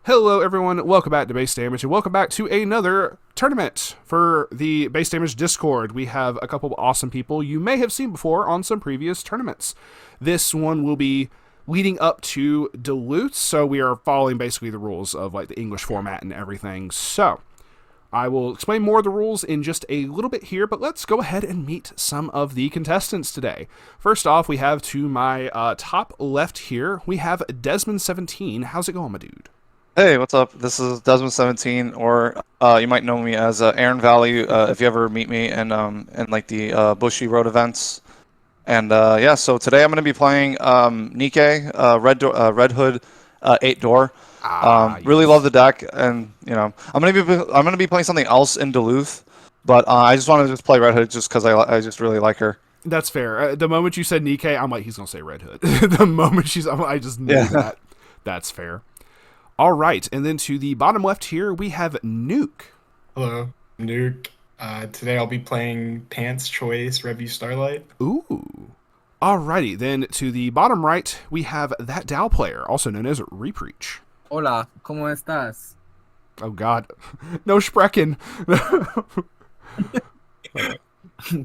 Hello, everyone. Welcome back to Base Damage, and welcome back to another tournament for the Base Damage Discord. We have a couple of awesome people you may have seen before on some previous tournaments. This one will be leading up to Duluth, so we are following basically the rules of like the English format and everything. So I will explain more of the rules in just a little bit here, but let's go ahead and meet some of the contestants today. First off, we have to my top left here, we have Desmond17. How's it going, my dude? Hey, what's up? This is Desmond17, or you might know me as Aaron Valley if you ever meet me in like the Bushy Road events. And yeah, so today I'm going to be playing Nikkei, Red Hood, 8-door. Really love the deck, and I'm going to be playing something else in Duluth, but I just want to play Red Hood just because I just really like her. That's fair. The moment you said Nikkei, I'm like, he's going to say Red Hood. The moment I just knew that. That's fair. All right, and then to the bottom left here, we have Nuke. Hello, Nuke. Today I'll be playing Pants Choice Review Starlight. Ooh. Alrighty, then to the bottom right, we have That Dow Player, also known as Repreach. Hola, ¿cómo estás? Oh god. No sprechen.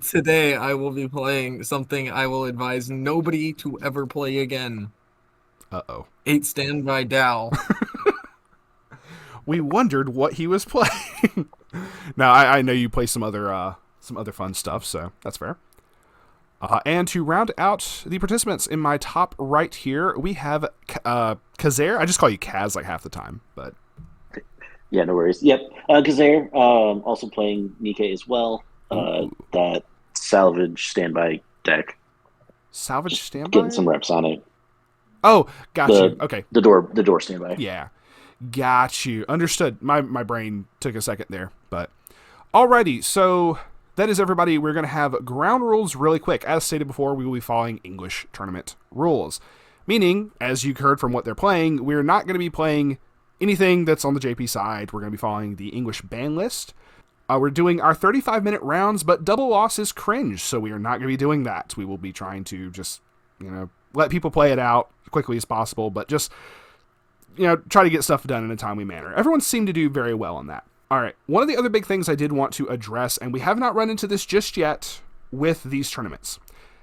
Today I will be playing something I will advise nobody to ever play again. Uh-oh. 8 Standby Dow. We wondered what he was playing. Now, I know you play some other fun stuff, so that's fair. And to round out the participants in my top right here, we have Kazair. I just call you Kaz like half the time, but yeah, no worries. Yep, Kazair, also playing Nikkei as well. That salvage standby deck. Salvage standby. Getting some reps on it. Oh, got you. Okay. The door standby. Yeah. Got you. Understood. My brain took a second there, but alrighty. So that is everybody. We're going to have ground rules really quick. As stated before, we will be following English tournament rules. Meaning, as you heard from what they're playing, we're not going to be playing anything that's on the JP side. We're going to be following the English ban list. We're doing our 35-minute rounds, but double loss is cringe, so we are not going to be doing that. We will be trying to just, let people play it out quickly as possible, but just try to get stuff done in a timely manner. Everyone seemed to do very well on that. All right, one of the other big things I did want to address, and we have not run into this just yet with these tournaments.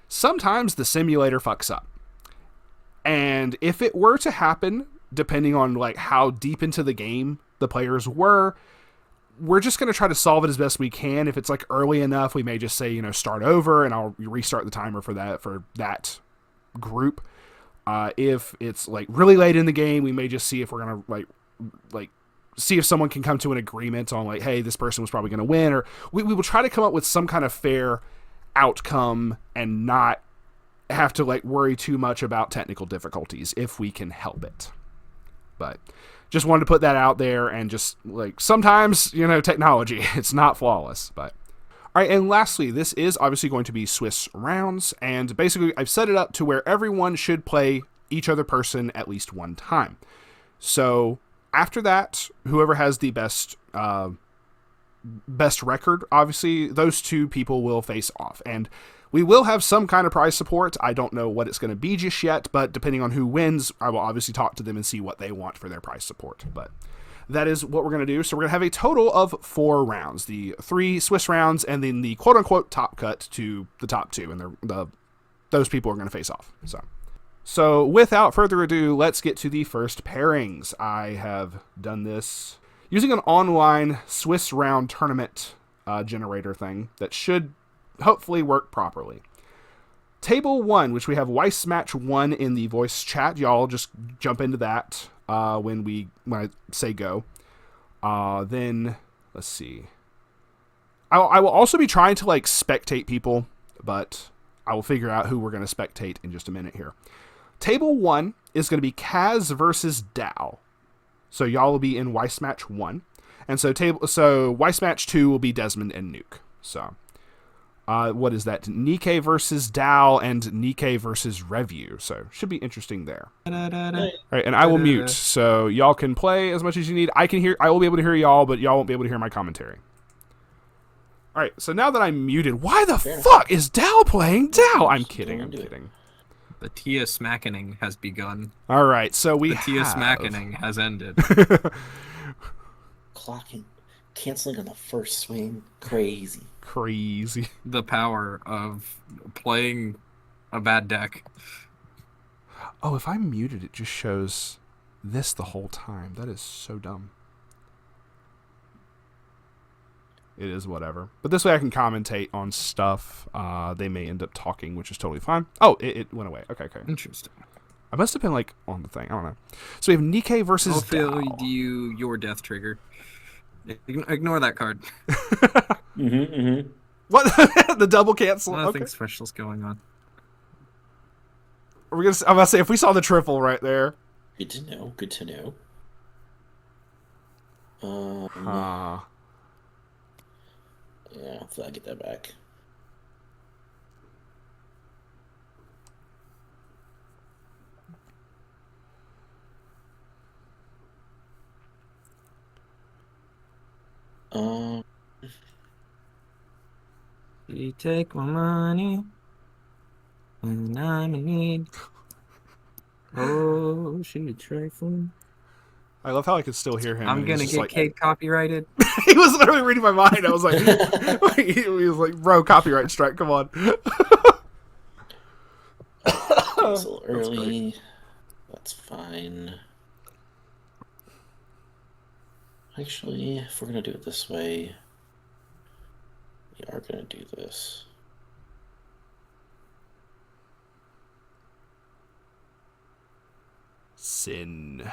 Sometimes the simulator fucks up. And if it were to happen, depending on like how deep into the game the players were, we're just going to try to solve it as best we can. If it's like early enough, we may just say, start over, and I'll restart the timer for that group. If it's like really late in the game, we may just see if we're gonna like see if someone can come to an agreement on like, hey, this person was probably gonna win, or we will try to come up with some kind of fair outcome and not have to like worry too much about technical difficulties if we can help it. But just wanted to put that out there, and just like sometimes technology, it's not flawless, but. All right, and lastly, this is obviously going to be Swiss rounds, and basically I've set it up to where everyone should play each other person at least one time. So after that, whoever has the best record, obviously, those two people will face off. And we will have some kind of prize support. I don't know what it's going to be just yet, but depending on who wins, I will obviously talk to them and see what they want for their prize support. But that is what we're going to do. So we're going to have a total of 4 rounds. The 3 Swiss rounds, and then the quote-unquote top cut to the top 2. And those people are going to face off. So without further ado, let's get to the first pairings. I have done this using an online Swiss round tournament generator thing that should hopefully work properly. Table 1, which we have Weiss Match 1 in the voice chat. Y'all just jump into that when I say go. Then let's see. I will also be trying to like spectate people, but I will figure out who we're going to spectate in just a minute here. Table 1 is going to be Kaz versus Dow. So y'all will be in Weiss Match 1. And so Weiss Match 2 will be Desmond and Nuke. So what is that? Nikkei versus Dow and Nikkei versus Review. So should be interesting there. All right, and I will mute, so y'all can play as much as you need. I will be able to hear y'all, but y'all won't be able to hear my commentary. All right, so now that I'm muted, why the fuck is Dow playing Dow? I'm kidding. The Tia Smackening has begun. All right, so we The Tia have Smackening has ended. Clocking, canceling on the first swing, crazy. crazy. The power of playing a bad deck. Oh, if I'm muted, it just shows this the whole time. That is so dumb. It is whatever. But this way I can commentate on stuff. They may end up talking, which is totally fine. Oh, it went away. Okay. Interesting. I must have been like on the thing. I don't know. So we have Nikkei versus I'll feel Dao. you your death trigger. Ignore that card. What? The double cancel? Nothing Okay. special's going on. I'm about to say, if we saw the triple right there. Good to know. Good to know. Yeah, hopefully I get that back. You take my money when I'm in need. Oh, she trifling. I love how I could still hear him. I'm and gonna he's get just Kate copyrighted. He was literally reading my mind. I was like, he was like, bro, copyright strike. Come on. It's a little early. That's fine. Actually, if we're gonna do it this way, we are gonna do this. Sin.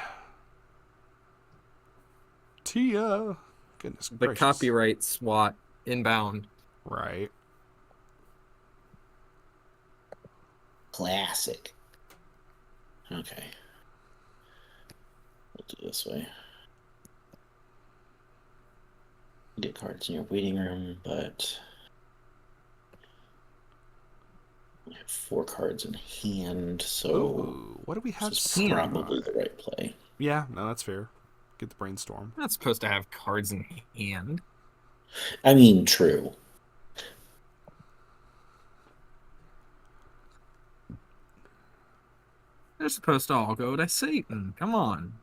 Tia. Goodness The gracious. copyright SWAT inbound. Right. Classic. Okay. We'll do it this way. Get cards in your waiting room, but we have 4 cards in hand, so Ooh, what do we have? this is hand? probably the right play. Yeah, no, that's fair. Get the brainstorm. I'm not supposed to have cards in hand. I mean, true. They're supposed to all go to Satan. Come on.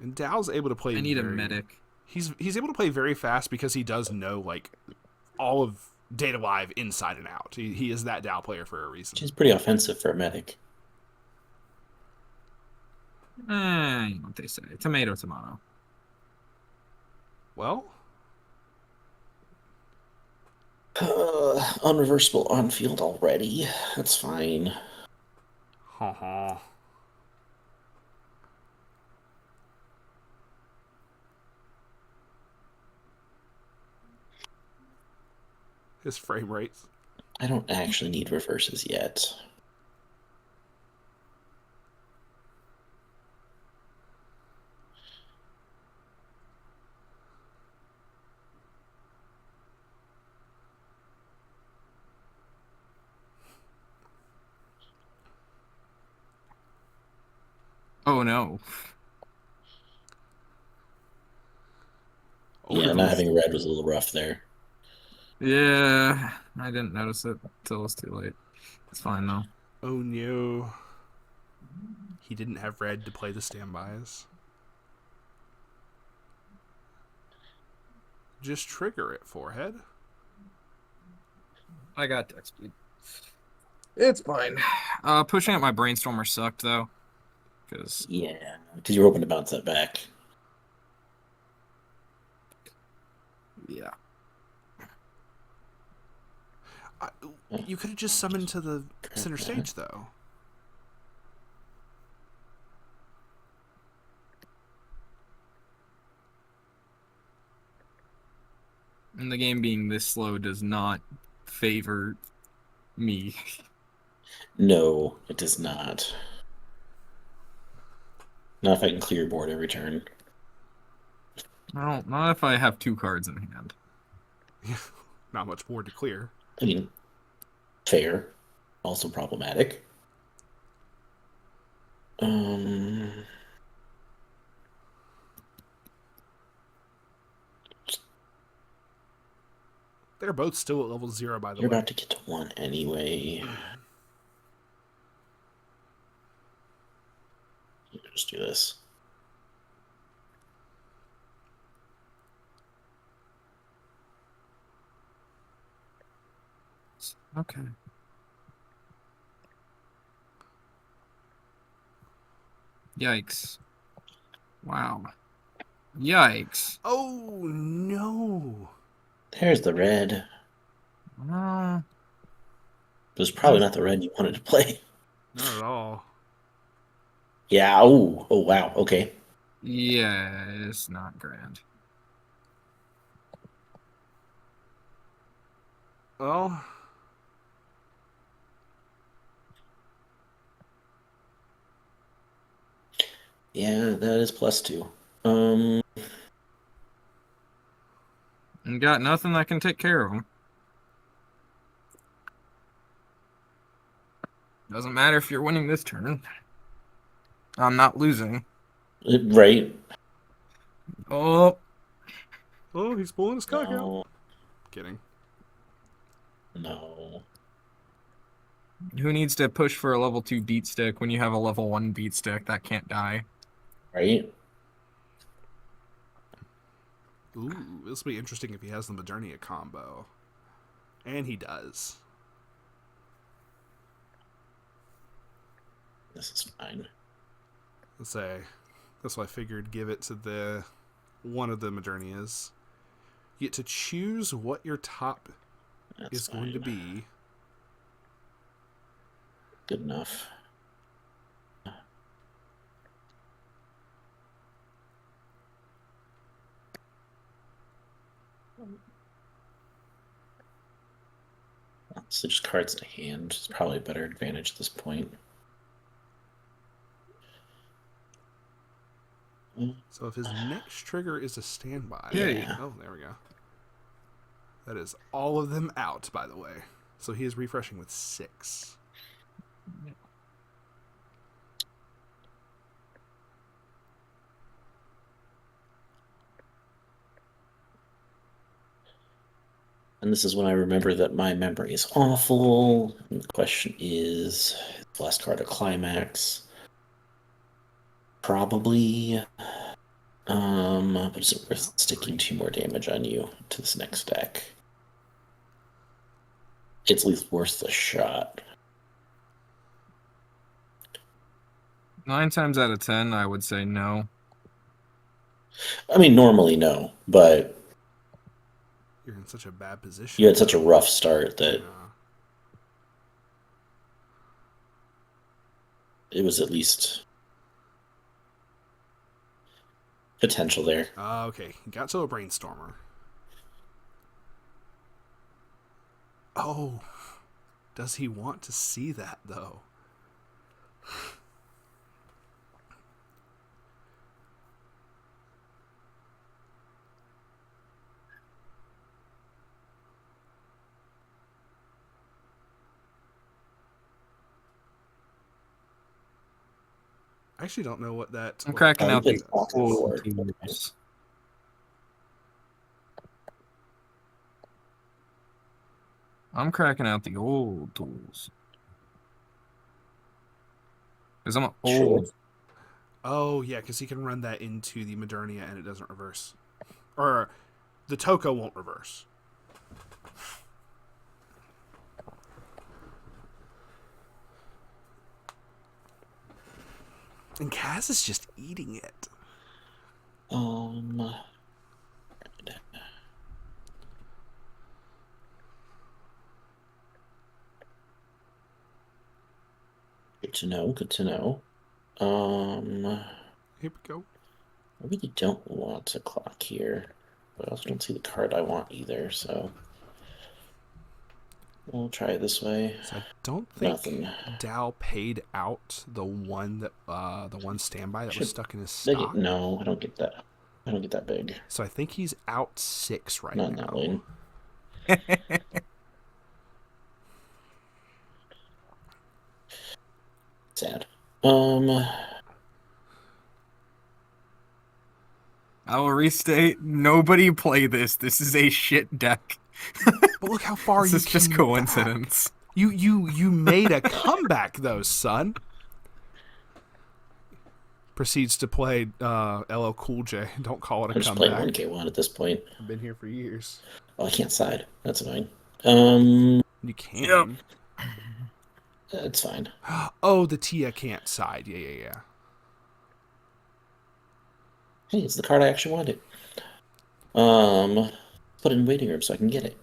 And Dao's able to play. I need a very- medic. He's able to play very fast because he does know like all of Data Live inside and out. He is that Dao player for a reason. She's pretty offensive for a medic. You know what they say. Tomato, tomato. Well, Unreversible on field already. That's fine. haha. His frame rates. I don't actually need reverses yet. Oh no. Yeah, not having red was a little rough there. Yeah, I didn't notice it until it was too late. It's fine though. Oh no. He didn't have red to play the standbys. Just trigger it, forehead. I got deck speed. It's fine. Pushing out my brainstormer sucked though. Because Yeah, because you were hoping to bounce that back. yeah. You could have just summoned to the center stage, though. And the game being this slow does not favor me. No, it does not. Not if I can clear board every turn. No, not if I have 2 cards in hand. Not much board to clear. I mean, fair. Also problematic. They're both still at level 0, by the You're way. about to get to 1 anyway. Just do this. Okay. Yikes. Wow. Yikes. Oh, no. There's the red. Uh, It was probably not the red you wanted to play. Not at all. Yeah. Oh. Oh. Wow. Okay. yeah, it's not grand. Well, Yeah, that is +2. And got nothing that can take care of them. Doesn't matter if you're winning this turn. I'm not losing. Right. Oh, oh, he's pulling his cock out. No. Kidding. No. who needs to push for a level 2 beat stick when you have a level 1 beat stick that can't die? Right. Ooh, this will be interesting if he has the Modernia combo. And he does. This is fine. Let's say. That's why I figured give it to the one of the Modernias. You get to choose what your top That's is going to fine. be. Good enough. So just cards in hand is probably a better advantage at this point. So if his next trigger is a standby. Yeah. Oh, there we go. That is all of them out, by the way. So he is refreshing with 6. And this is when I remember that my memory is awful. And the question is, last card a climax. Probably. But is it worth sticking 2 more damage on you to this next deck? It's at least worth the shot. 9 times out of 10, I would say no. I mean, normally no, but You're in such a bad position. you had such a rough start that it was at least potential there. Okay, got to a brainstormer. Oh, does he want to see that, though? I actually don't know what that... I'm cracking out the It's awful old for- tools. I'm cracking out the old tools. Because I'm old. Sure. Oh, yeah, because he can run that into the Modernia and it doesn't reverse. Or the Toko won't reverse. And Kaz is just eating it. Good to know. Good to know. Here we go. I really don't want to clock here, but I also don't see the card I want either, so we'll try it this way. So I don't think Nothing. Dow paid out the one that the one standby that was Should stuck in his Big- stock. No, I don't get that. I don't get that big. So I think he's out 6 right Not in now. that lane. Sad. I will restate, nobody play this. This is a shit deck. look how far This you is just came coincidence. back. You made a comeback though, son. Proceeds to play LL Cool J. Don't call it a I'm just playing comeback. 1K1 at this point. I've been here for years. Oh, I can't side. That's annoying. You can. It's fine. Oh, the Tia can't side. Yeah. Hey, it's the card I actually wanted. Put it in waiting room so I can get it.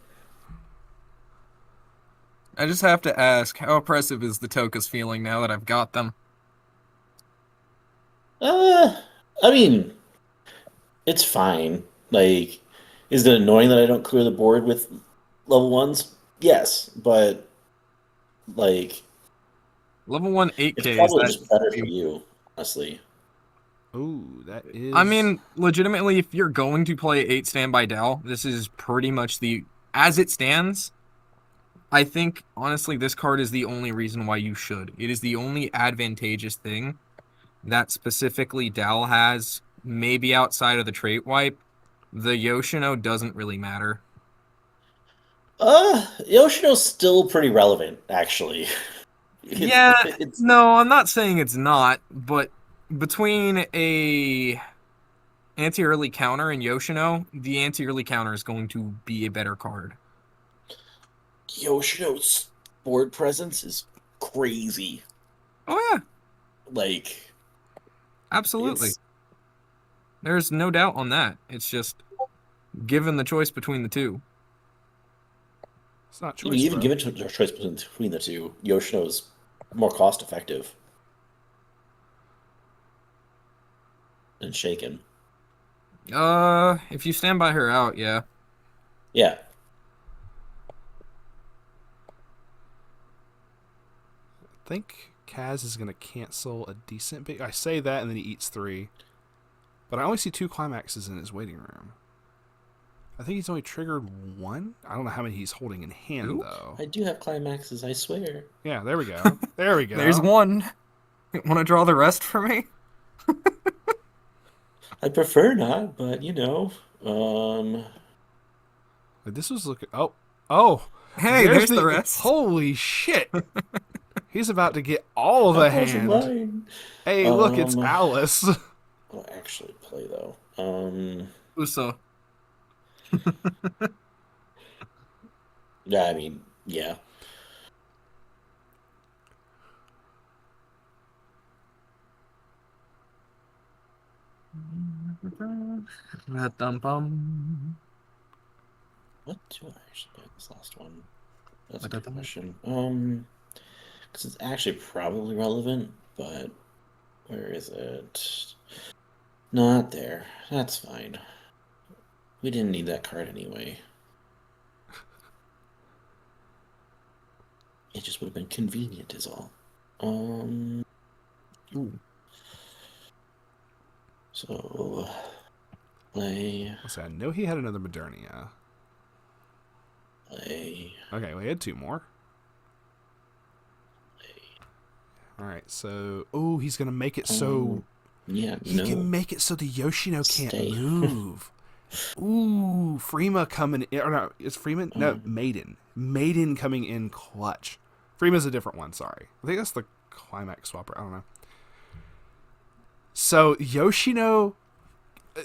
I just have to ask, how oppressive is the Toka's feeling now that I've got them? I mean, it's fine. Like, is it annoying that I don't clear the board with level 1s? Yes, but like, Level 1 8K it's is probably that? just better for you, honestly. Ooh, that is. I mean, legitimately, if you're going to play 8 standby Dal, this is pretty much as it stands. I think, honestly, this card is the only reason why you should. It is the only advantageous thing that specifically Dal has, maybe outside of the trait wipe. The Yoshino doesn't really matter. Yoshino's still pretty relevant, actually. No, I'm not saying it's not, but between a anti-early counter and Yoshino, the anti-early counter is going to be a better card. Yoshino's board presence is crazy. Oh yeah, Like, absolutely. it's- There's no doubt on that. It's just given the choice between the two. It's not you choice. even bro. given a choice between the two, Yoshino's more cost effective than Shaken. If you stand by her out, yeah. Yeah. I think Kaz is going to cancel a decent big. I say that and then he eats 3. But I only see 2 climaxes in his waiting room. I think he's only triggered 1. I don't know how many he's holding in hand, Oop. though. I do have climaxes, I swear. Yeah, there we go. There we go. There's 1. Want to draw the rest for me? I prefer not, but you know, This was looking. Oh. Hey, there's the rest. Holy shit. He's about to get all the that wasn't hand. mine. Hey, look, it's Alice. I'll actually play though. Uso. Yeah, I mean, yeah. What do I actually play this last one? That's a good question. Because it's actually probably relevant, but where is it? Not there. That's fine. We didn't need that card anyway. It just would have been convenient, is all. Ooh. So play. Let's see, I know he had another Modernia. Play. Okay, we had 2 more. Alright, so. Oh, he's going to make it so. Yeah, He no. can make it so the Yoshino can't Stay. move. Ooh, Freema coming in. Or no, is Freeman? No, Maiden. Maiden coming in clutch. Freema's a different one, sorry. I think that's the climax swapper. I don't know. So, Yoshino.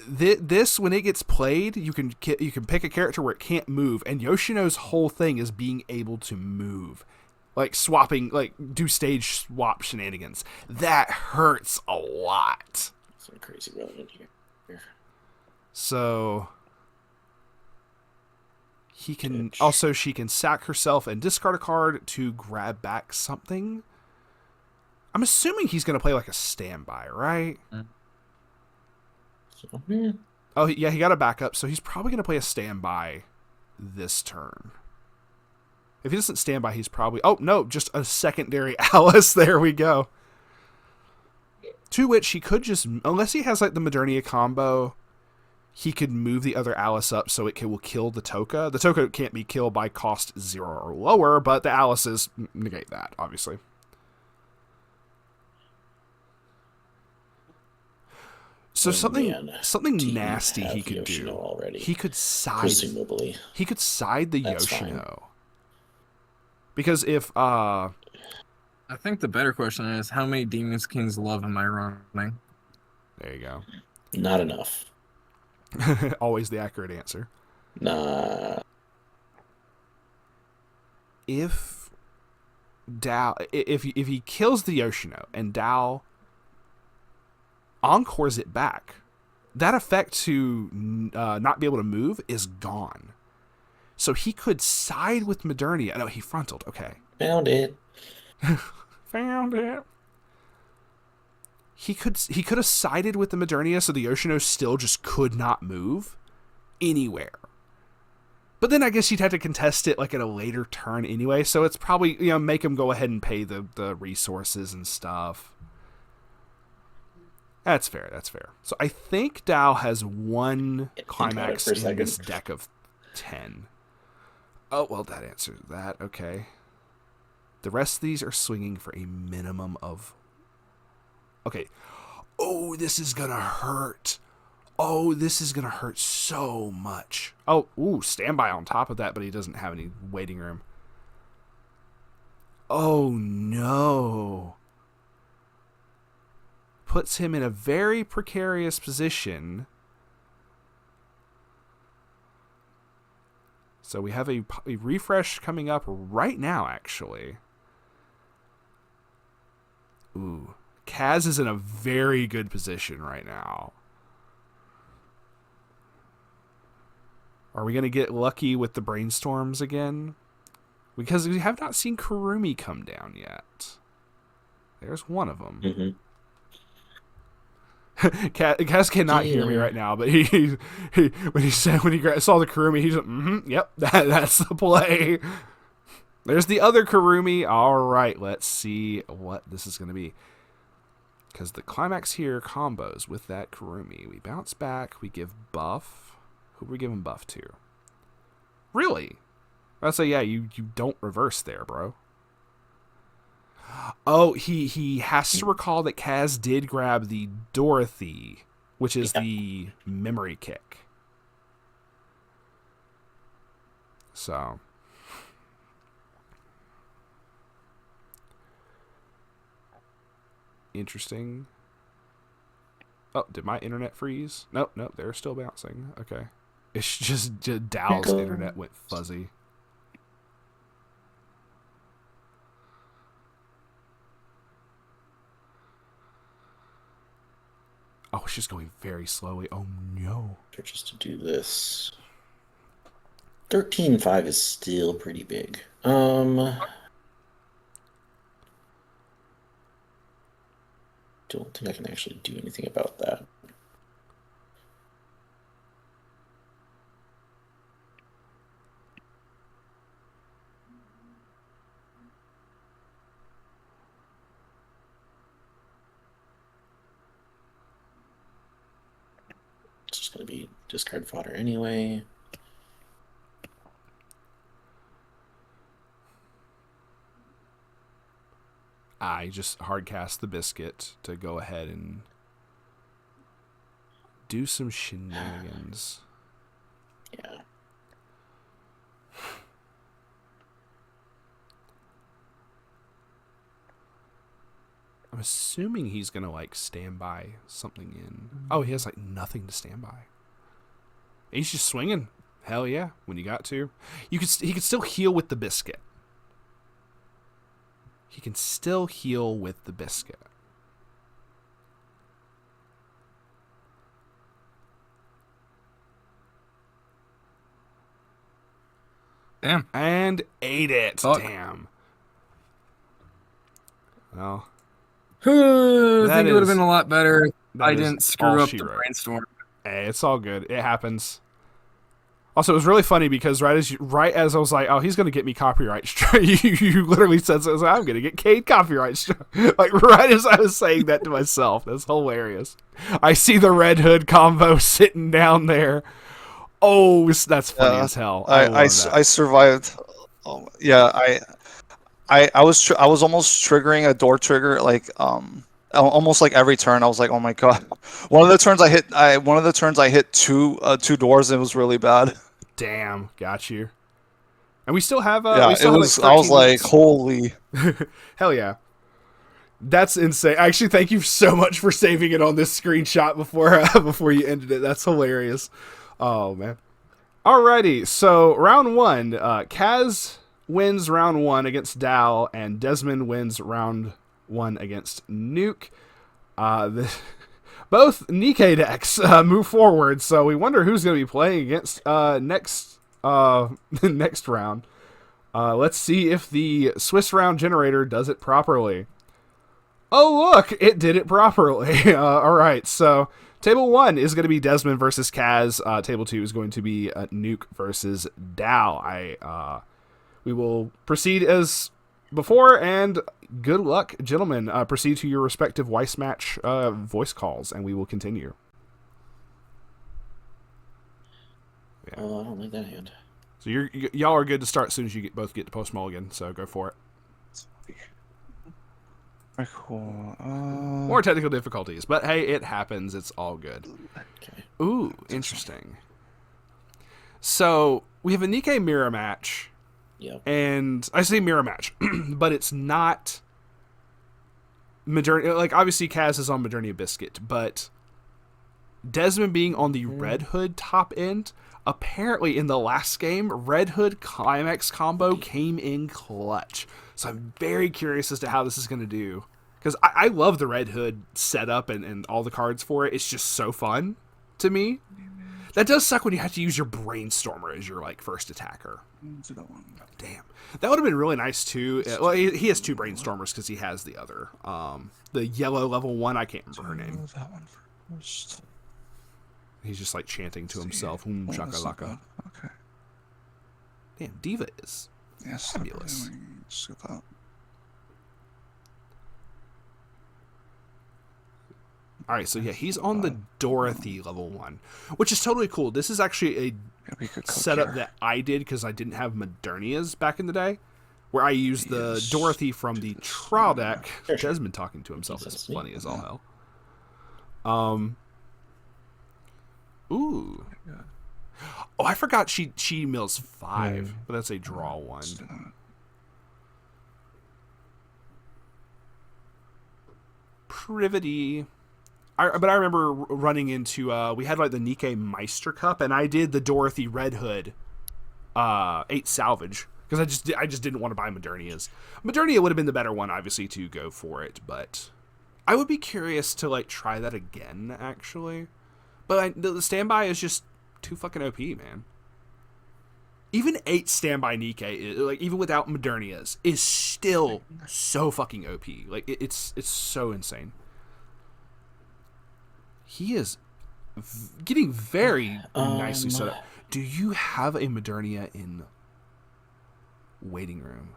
This, when it gets played, you can pick a character where it can't move, and Yoshino's whole thing is being able to move. Like swapping, like do stage swap shenanigans. That hurts a lot. Some crazy relevant here. So he can Ditch. also she can sack herself and discard a card to grab back something. I'm assuming he's gonna play like a standby, right? So, yeah. Oh yeah, he got a backup, so he's probably gonna play a standby this turn. If he doesn't stand by, he's probably... Oh, no, just a secondary Alice. There we go. To which he could just... Unless he has, like, the Modernia combo, he could move the other Alice up so it will kill the Toka. The Toka can't be killed by cost 0 or lower, but the Alices negate that, obviously. So Oh, something man. something Do you nasty have he could Yoshino do. already? He could side. Presumably. He could side the That's fine. Yoshino. Because if I think the better question is, how many Demons King's Love am I running? there you go. Not enough. Always the accurate answer. Nah. If he kills the Yoshino and Dao encores it back, that effect to not be able to move is gone. So he could side with Modernia. No, he frontaled. Okay. Found it. Found it. He could have sided with the Modernia so the Yoshino still just could not move anywhere. But then I guess you'd have to contest it like at a later turn anyway, so it's probably, make him go ahead and pay the resources and stuff. That's fair. So I think Dao has one climax in this deck of 10. Oh, well, that answers that. Okay. The rest of these are swinging for a minimum of... Okay. Oh, this is going to hurt. Oh, this is going to hurt so much. Oh, ooh, standby on top of that, but he doesn't have any waiting room. Oh, no. Puts him in a very precarious position. So we have a refresh coming up right now, actually. Ooh. Kaz is in a very good position right now. Are we going to get lucky with the brainstorms again? Because we have not seen Kurumi come down yet. There's one of them. Mm-hmm. Kaz cannot hear me right now, but he when he saw the Kurumi, he's like, yep, that's the play. There's the other Kurumi. All right, let's see what this is going to be. Because the climax here combos with that Kurumi. We bounce back. We give buff. Who are we giving buff to? Really? I'd say, yeah, you don't reverse there, bro. Oh, he has to recall that Kaz did grab the Dorothy, which is the memory kick. So... interesting. Oh, did my internet freeze? Nope, they're still bouncing. Okay. It's just Dow's internet went fuzzy. Oh, it's just going very slowly. Oh, no. Just to do this. 13.5 is still pretty big. Don't think I can actually do anything about that. It's just going to be discard fodder anyway. I just hardcast the biscuit to go ahead and do some shenanigans. Yeah. I'm assuming he's gonna stand by something in. Oh, he has nothing to stand by. He's just swinging. Hell yeah! When you got to, he could still heal with the biscuit. He can still heal with the biscuit. Damn. And ate it. Fuck. Damn. Well. I think it would have been a lot better if I didn't screw up the wrote. brainstorm. Hey, it's all good. It happens. Also, it was really funny because right as I was like, oh, he's going to get me copyright strike, you literally said so. I was like, I'm going to get Cade copyright strike. Right as I was saying that to myself. That's hilarious. I see the Red Hood combo sitting down there. Oh, that's funny as hell. I survived. Yeah, I was almost triggering a door trigger almost like every turn. I was like, oh my god. One of the turns I hit two doors and it was really bad. Damn, got you. And we still have Yeah, we still it have was. like I was 13 like, minutes. holy. Hell yeah. That's insane. Actually, thank you so much for saving it on this screenshot before you ended it. That's hilarious. Oh man. Alrighty, so round 1, Kaz wins round 1 against Dal, and Desmond wins round 1 against Nuke. Both Nikkei decks move forward, so we wonder who's going to be playing against next round. Let's see if the Swiss round generator does it properly. Oh, look, it did it properly. All right, so table 1 is going to be Desmond versus Kaz. Table 2 is going to be Nuke versus Dal. We will proceed as before, and good luck, gentlemen. Proceed to your respective Weiss match voice calls, and we will continue. I don't like that hand. So y'all are good to start as soon as you both get to Post Mulligan, so go for it. Very cool. More technical difficulties, but hey, it happens. It's all good. Okay. Ooh, interesting. So we have a Nikkei mirror match, Yep. and I say mirror match, but it's not Modernia. Like obviously, Kaz is on Modernia Biscuit, but Desmond being on the Red Hood top end. Apparently, in the last game, Red Hood Climax combo came in clutch. So I'm very curious as to how this is going to do. Because I love the Red Hood setup and all the cards for it. It's just so fun to me. That does suck when you have to use your Brainstormer as your like first attacker. Damn. That would have been really nice too. Well, he has 2 Brainstormers because he has the other. The yellow level 1, I can't remember her name. That one first. He's just like chanting to himself. Shakalaka. Okay. Damn, Diva is Yes. fabulous. Just get that. All right, so yeah, he's on the Dorothy level 1, which is totally cool. This is actually a We could cook setup here. that I did because I didn't have Modernias back in the day, where I used the Yes. Dorothy from the trial deck. Desmond talking to himself is That's funny me. as all hell. Ooh. Oh, I forgot she mills 5, but that's a draw 1. Privity. But I remember running into we had like the Nikkei Meister Cup, and I did the Dorothy Red Hood 8 salvage because I just didn't want to buy Modernias. Modernia would have been the better one, obviously, to go for it, but I would be curious to like try that again, actually. But the standby is just too fucking OP, man. Even 8 standby Nikkei, like even without Modernias, is still so fucking OP. Like it's so insane. He is getting very nicely set up. Do you have a Modernia in waiting room?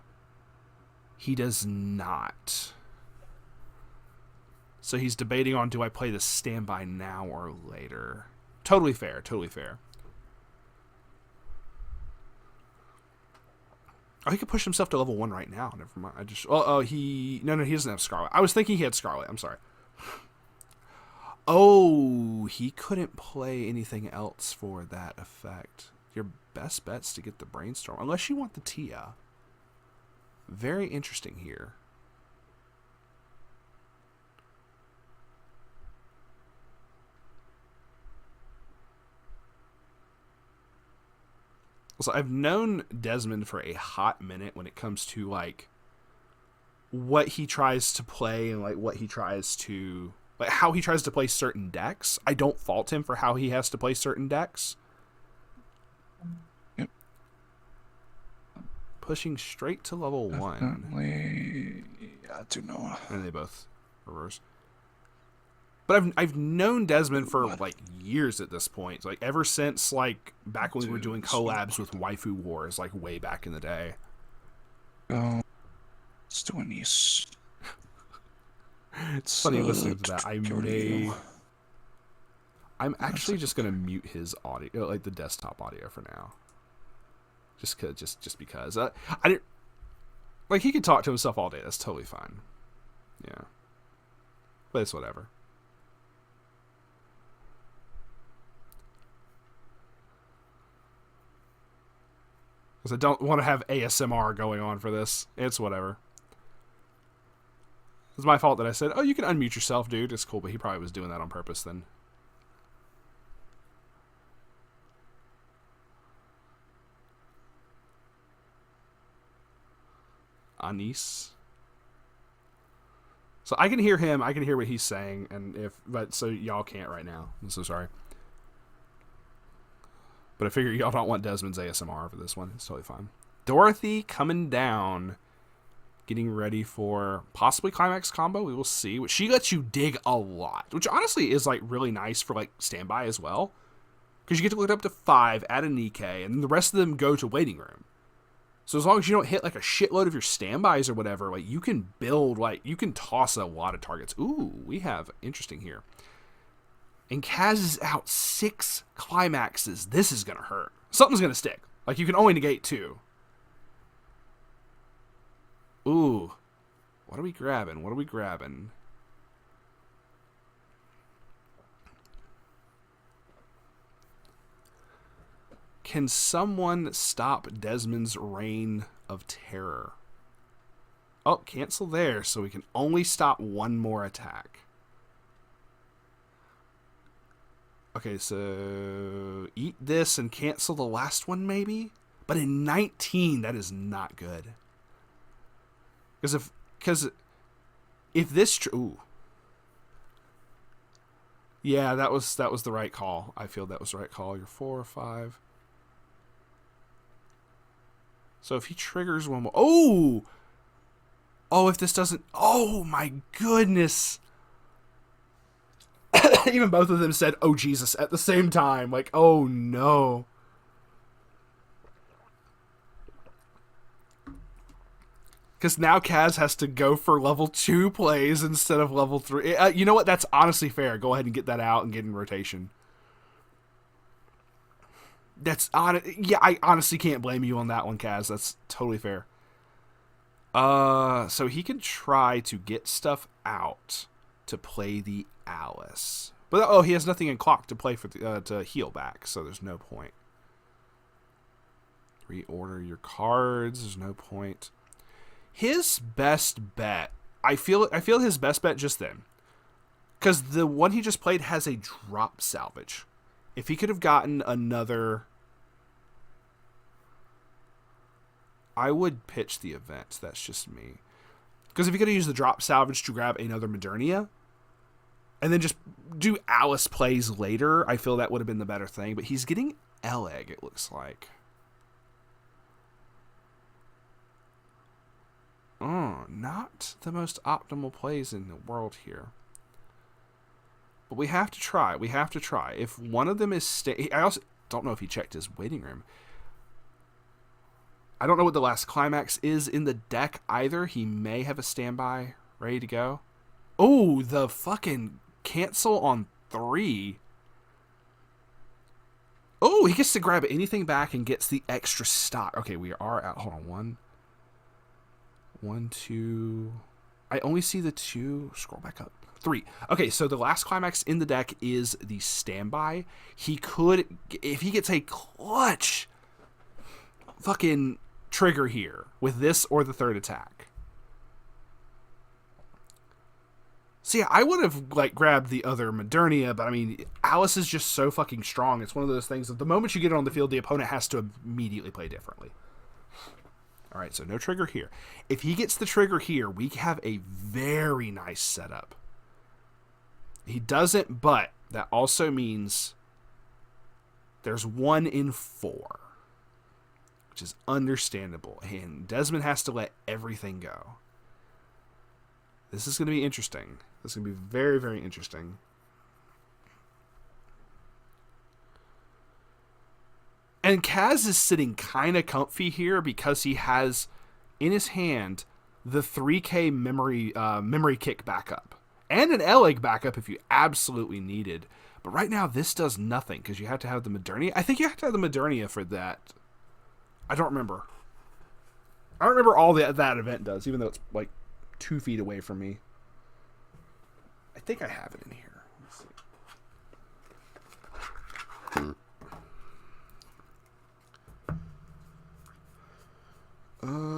He does not. So he's debating on, do I play the standby now or later? Totally fair, totally fair. Oh, he could push himself to level 1 right now. Never mind. No, he doesn't have Scarlet. I was thinking he had Scarlet. I'm sorry. Oh, he couldn't play anything else for that effect. Your best bet's to get the Brainstorm, unless you want the Tia. Very interesting here. So I've known Desmond for a hot minute when it comes to like what he tries to play and like what he tries to like how he tries to play certain decks. I don't fault him for how he has to play certain decks. Yep. Pushing straight to level 1. Definitely. Yeah, I do know. And they both reverse. But I've known Desmond for like years at this point. Like ever since like back when we were doing collabs with Waifu Wars, like way back in the day. Go. Let's do a niece. It's funny listening to that. I'm actually just gonna mute his audio, like the desktop audio for now. Just because I didn't like he can talk to himself all day. That's totally fine. Yeah. But it's whatever. Because I don't want to have ASMR going on for this. It's whatever. It's my fault that I said, oh, you can unmute yourself, dude. It's cool, but he probably was doing that on purpose then. Anis. So I can hear him. I can hear what he's saying, but so y'all can't right now. I'm so sorry. But I figure y'all don't want Desmond's ASMR for this one. It's totally fine. Dorothy coming down. Getting ready for possibly climax combo. We will see. She lets you dig a lot, which honestly is like really nice for like standby as well. Because you get to look it up to 5, add a Nikkei, and then the rest of them go to waiting room. So as long as you don't hit like a shitload of your standbys or whatever, like you can build, like you can toss a lot of targets. Ooh, we have interesting here. And Kaz is out 6 climaxes. This is going to hurt. Something's going to stick. Like you can only negate 2. Ooh. What are we grabbing? What are we grabbing? Can someone stop Desmond's reign of terror? Oh, cancel there, so we can only stop 1 more attack. Okay, so eat this and cancel the last one, maybe? But in 19, that is not good. Because if this... Ooh. Yeah, that was the right call. I feel that was the right call. You're 4 or 5. So if he triggers one more... Oh! Oh, if this doesn't... Oh, my goodness! Even both of them said, oh, Jesus, at the same time. Like, oh, no. Because now Kaz has to go for level 2 plays instead of level 3. You know what? That's honestly fair. Go ahead and get that out and get in rotation. Yeah, I honestly can't blame you on that one, Kaz. That's totally fair. So he can try to get stuff out to play the Alice. But he has nothing in clock to play for to heal back, so there's no point. Reorder your cards. There's no point. His best bet, I feel his best bet just then, because the one he just played has a drop salvage. If he could have gotten another, I would pitch the event. That's just me. Because if he could have used the drop salvage to grab another Modernia, and then just do Alice plays later, I feel that would have been the better thing. But he's getting L-Egg, it looks like. Oh, not the most optimal plays in the world here. But we have to try. We have to try. If one of them is... I also don't know if he checked his waiting room. I don't know what the last climax is in the deck either. He may have a standby ready to go. Oh, the fucking cancel on 3. Oh, he gets to grab anything back and gets the extra stock. Okay, we are out. Hold on. 1, 2. I only see the 2. Scroll back up. 3. Okay, so the last climax in the deck is the standby. He could, if he gets a clutch fucking trigger here with this or the 3rd attack. So yeah, I would have like grabbed the other Modernia, but I mean, Alice is just so fucking strong. It's one of those things that the moment you get it on the field, the opponent has to immediately play differently. All right, so no trigger here. If he gets the trigger here, we have a very nice setup. He doesn't, but that also means there's 1 in 4, which is understandable. And Desmond has to let everything go. This is going to be interesting. This is going to be very, very interesting. And Kaz is sitting kind of comfy here because he has in his hand the 3K memory kick backup and an L-Egg backup if you absolutely needed. But right now this does nothing because you have to have the Modernia. I think you have to have the Modernia for that. I don't remember. I don't remember all that event does, even though it's like 2 feet away from me. I think I have it in here. Let's see.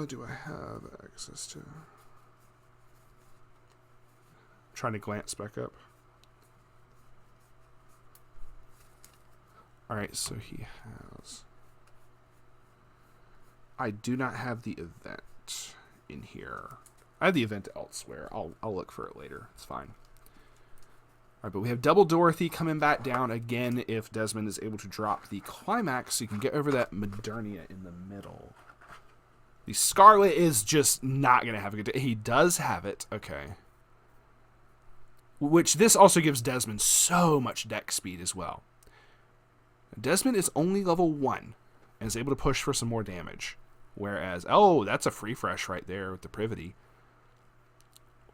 Do I have access to? I'm trying to glance back up. All right, so he has. I do not have the event in here. I have the event elsewhere. I'll look for it later. It's fine. All right, but we have Double Dorothy coming back down again if Desmond is able to drop the climax so you can get over that Modernia in the middle. The Scarlet is just not going to have a good day. He does have it. Okay. Which this also gives Desmond so much deck speed as well. Desmond is only level 1 and is able to push for some more damage. Whereas, oh, that's a free fresh right there with the Privity.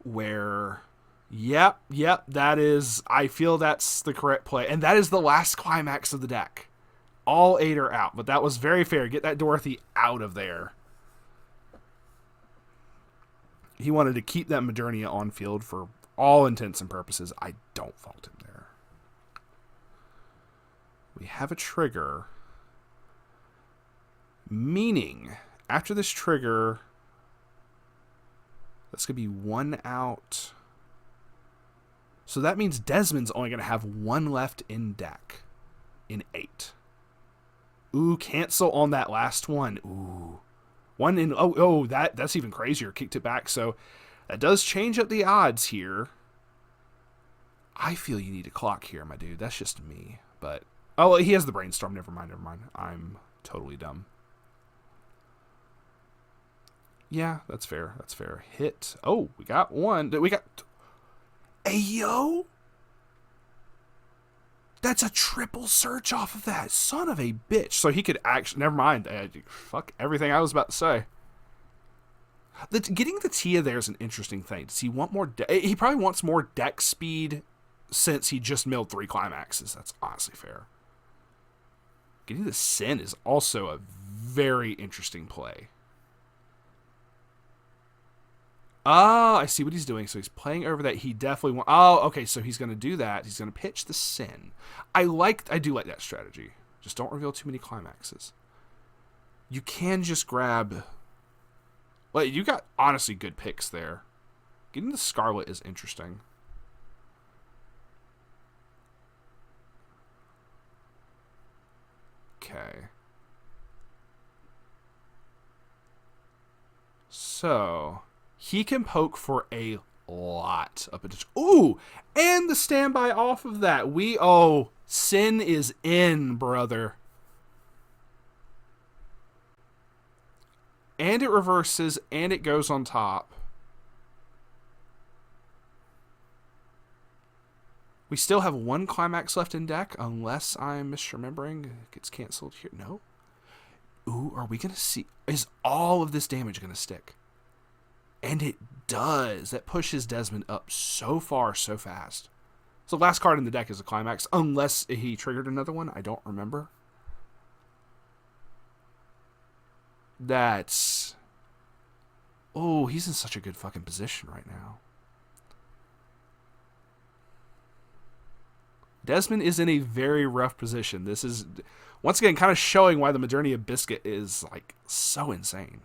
Where, yep, that is, I feel that's the correct play. And that is the last climax of the deck. All 8 are out, but that was very fair. Get that Dorothy out of there. He wanted to keep that Modernia on field for all intents and purposes. I don't fault him there. We have a trigger. Meaning, after this trigger, that's going to be 1 out. So that means Desmond's only going to have 1 left in deck. In 8. Ooh, cancel on that last one. Ooh. 1 in... Oh, that's even crazier. Kicked it back. So that does change up the odds here. I feel you need a clock here, my dude. That's just me. But... Oh, he has the brainstorm. Never mind. I'm totally dumb. Yeah, that's fair. That's fair. Hit. Oh, we got 1. We got... Ayo! That's a triple search off of that. Son of a bitch. So he could actually... Never mind. Fuck everything I was about to say. Getting the Tia there is an interesting thing. Does he want more... He probably wants more deck speed since he just milled 3 climaxes. That's honestly fair. Getting the Sin is also a very interesting play. Oh, I see what he's doing. So he's playing over that. He definitely wants... Oh, okay. So he's going to do that. He's going to pitch the Sin. I do like that strategy. Just don't reveal too many climaxes. You can just grab... Well, you got honestly good picks there. Getting the Scarlet is interesting. Okay. So... He can poke for a lot of potential. Ooh! And the standby off of that. Sin is in, brother. And it reverses, and it goes on top. We still have 1 climax left in deck, unless I'm misremembering. It gets canceled here. No? Ooh, are we going to see... Is all of this damage going to stick? And it does. That pushes Desmond up so far, so fast. So last card in the deck is a climax, unless he triggered another one. I don't remember. That's... Oh, he's in such a good fucking position right now. Desmond is in a very rough position. This is, once again, kind of showing why the Modernia Biscuit is, like, so insane.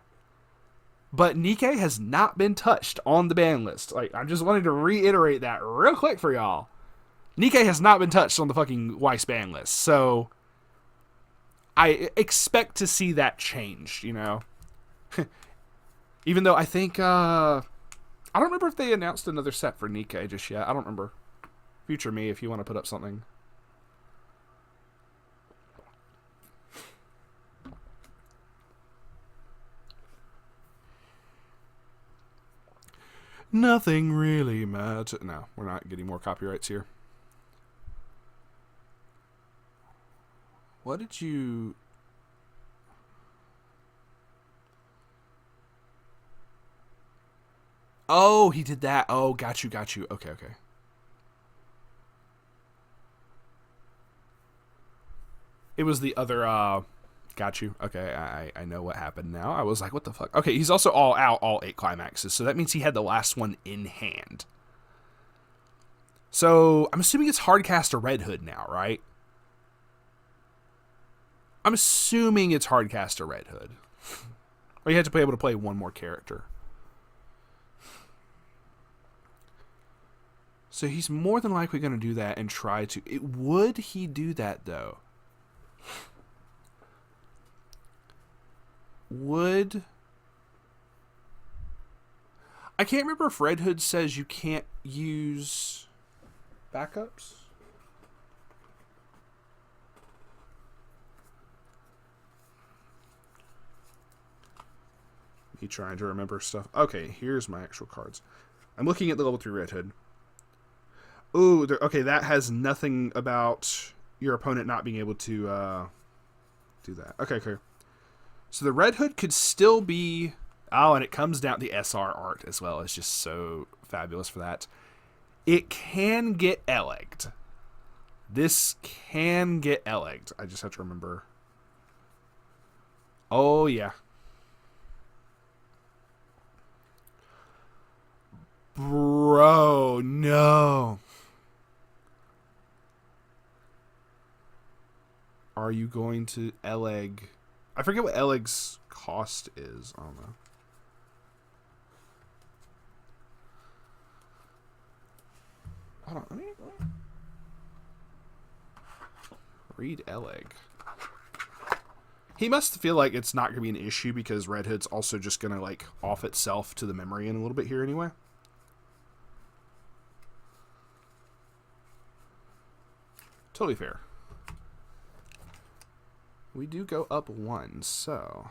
But Nikke has not been touched on the ban list. Like, I'm just wanting to reiterate that real quick for y'all. Nikke has not been touched on the fucking Weiss ban list. So, I expect to see that change, you know? Even though I think, I don't remember if they announced another set for Nikke just yet. I don't remember. Future me, if you want to put up something. Nothing really matters. No, we're not getting more copyrights here. What did you... Oh, he did that. Oh, got you. Okay. It was the other, got you. Okay, I know what happened now. I was like, what the fuck? Okay, he's also all out, all 8 climaxes, so that means he had the last one in hand. So I'm assuming it's hard cast a Red Hood now, right? I'm assuming it's hard cast a Red Hood. Or you have to be able to play one more character. So he's more than likely going to do that and try to... would he do that, though? Would... I can't remember if Red Hood says you can't use backups. Me trying to remember stuff. Okay, here's my actual cards. I'm looking at the level 3 Red Hood. Ooh, okay, that has nothing about your opponent not being able to do that. Okay, cool. So the Red Hood could still be... Oh, and it comes down... The SR art as well is just so fabulous for that. It can get L-egged. This can get L-egged. I just have to remember. Oh, yeah. Bro, no. Are you going to L-egg? I forget what L-egg's cost is. I don't know. Hold on. Let me read L-egg. He must feel like it's not going to be an issue because Red Hood's also just going to like off itself to the memory in a little bit here anyway. Totally fair. We do go up 1, so...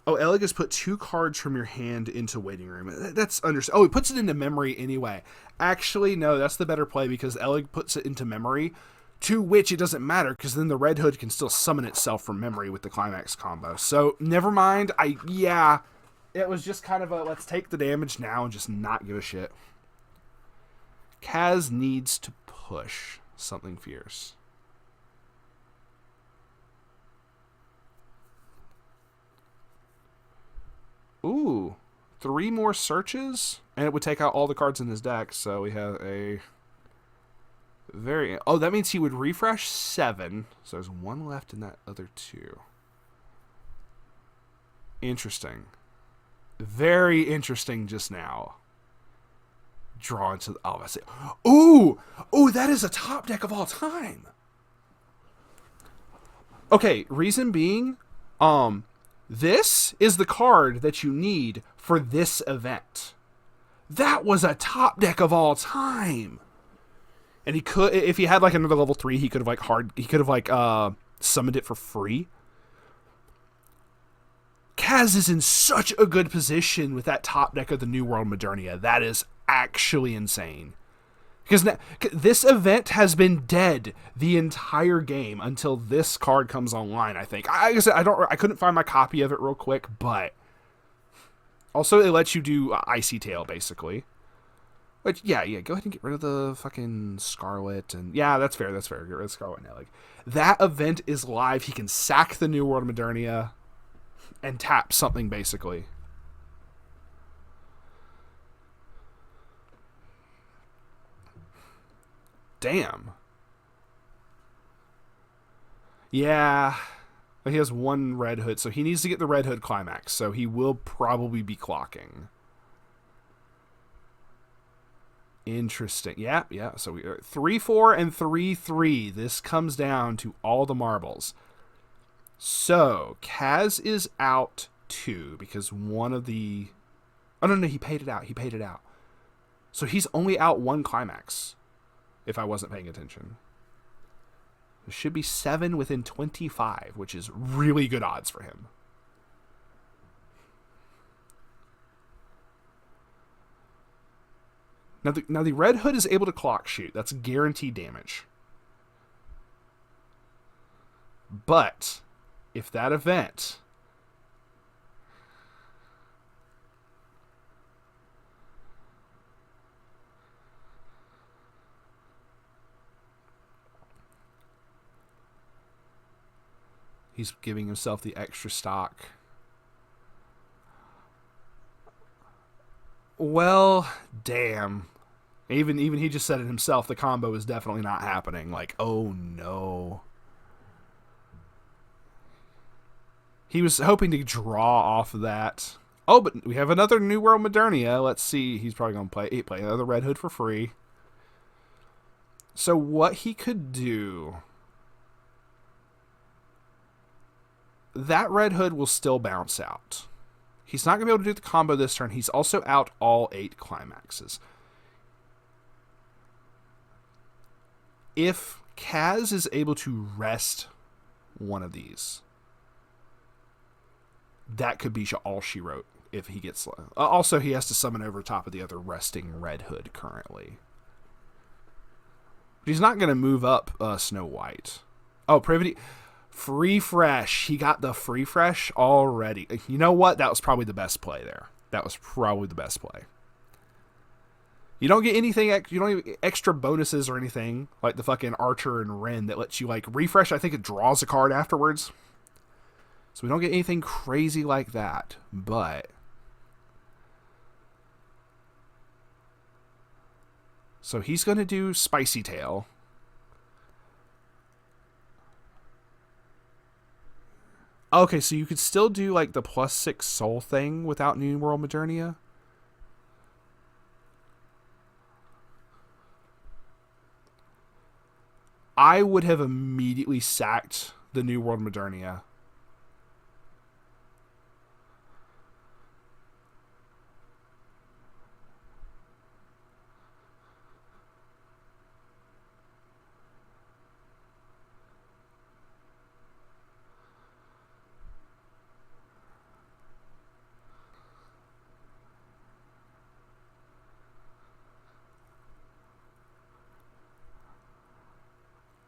Oh, Eleg has put 2 cards from your hand into waiting room. That's understandable. Oh, he puts it into memory anyway. Actually, no, that's the better play because Eleg puts it into memory, to which it doesn't matter because then the Red Hood can still summon itself from memory with the Climax combo. So, never mind. Yeah, it was just kind of a let's take the damage now and just not give a shit. Kaz needs to push something fierce. Ooh, 3 more searches, and it would take out all the cards in his deck. So we have a very... Oh, that means he would refresh 7. So there's 1 left in that other 2. Interesting. Very interesting just now. Draw into the... Oh, I see. Ooh! Ooh, that is a top deck of all time! Okay, reason being, this is the card that you need for this event. That was a top deck of all time! And he could... If he had, like, another level 3, he could have, summoned it for free. Kaz is in such a good position with that top deck of the New World Modernia. That is actually insane. Because this event has been dead the entire game until this card comes online, I think. I couldn't find my copy of it real quick, but also it lets you do Icy Tail, basically. But yeah, go ahead and get rid of the fucking Scarlet, and yeah, that's fair. Get rid of Scarlet and Eleg. That event is live. He can sack the New World Modernia and tap something, basically. Damn. Yeah. But he has 1 Red Hood, so he needs to get the Red Hood Climax, so he will probably be clocking. Interesting. Yeah. So we are 3-4 and 3-3. This comes down to all the marbles. So, Kaz is out 2 because one of the... Oh, no, he paid it out. So he's only out 1 Climax. If I wasn't paying attention. There should be 7 within 25, which is really good odds for him. Now the Red Hood is able to clock shoot. That's guaranteed damage. But if that event... He's giving himself the extra stock. Well, damn. Even he just said it himself. The combo is definitely not happening. Like, oh no. He was hoping to draw off of that. Oh, but we have another New World Modernia. Let's see. He's probably going to play another Red Hood for free. So what he could do... That Red Hood will still bounce out. He's not going to be able to do the combo this turn. He's also out all 8 climaxes. If Kaz is able to rest one of these, that could be all she wrote if he gets... Also, he has to summon over top of the other resting Red Hood currently. But he's not going to move up Snow White. Oh, Privity... Free Fresh. He got the Free Fresh already. You know what? That was probably the best play there. That was probably the best play. You don't get anything... You don't get extra bonuses or anything like the fucking Archer and Ren that lets you, like, refresh. I think it draws a card afterwards. So we don't get anything crazy like that. But... So he's going to do Spicy Tail. Okay, so you could still do, like, the +6 soul thing without New World Modernia? I would have immediately sacked the New World Modernia.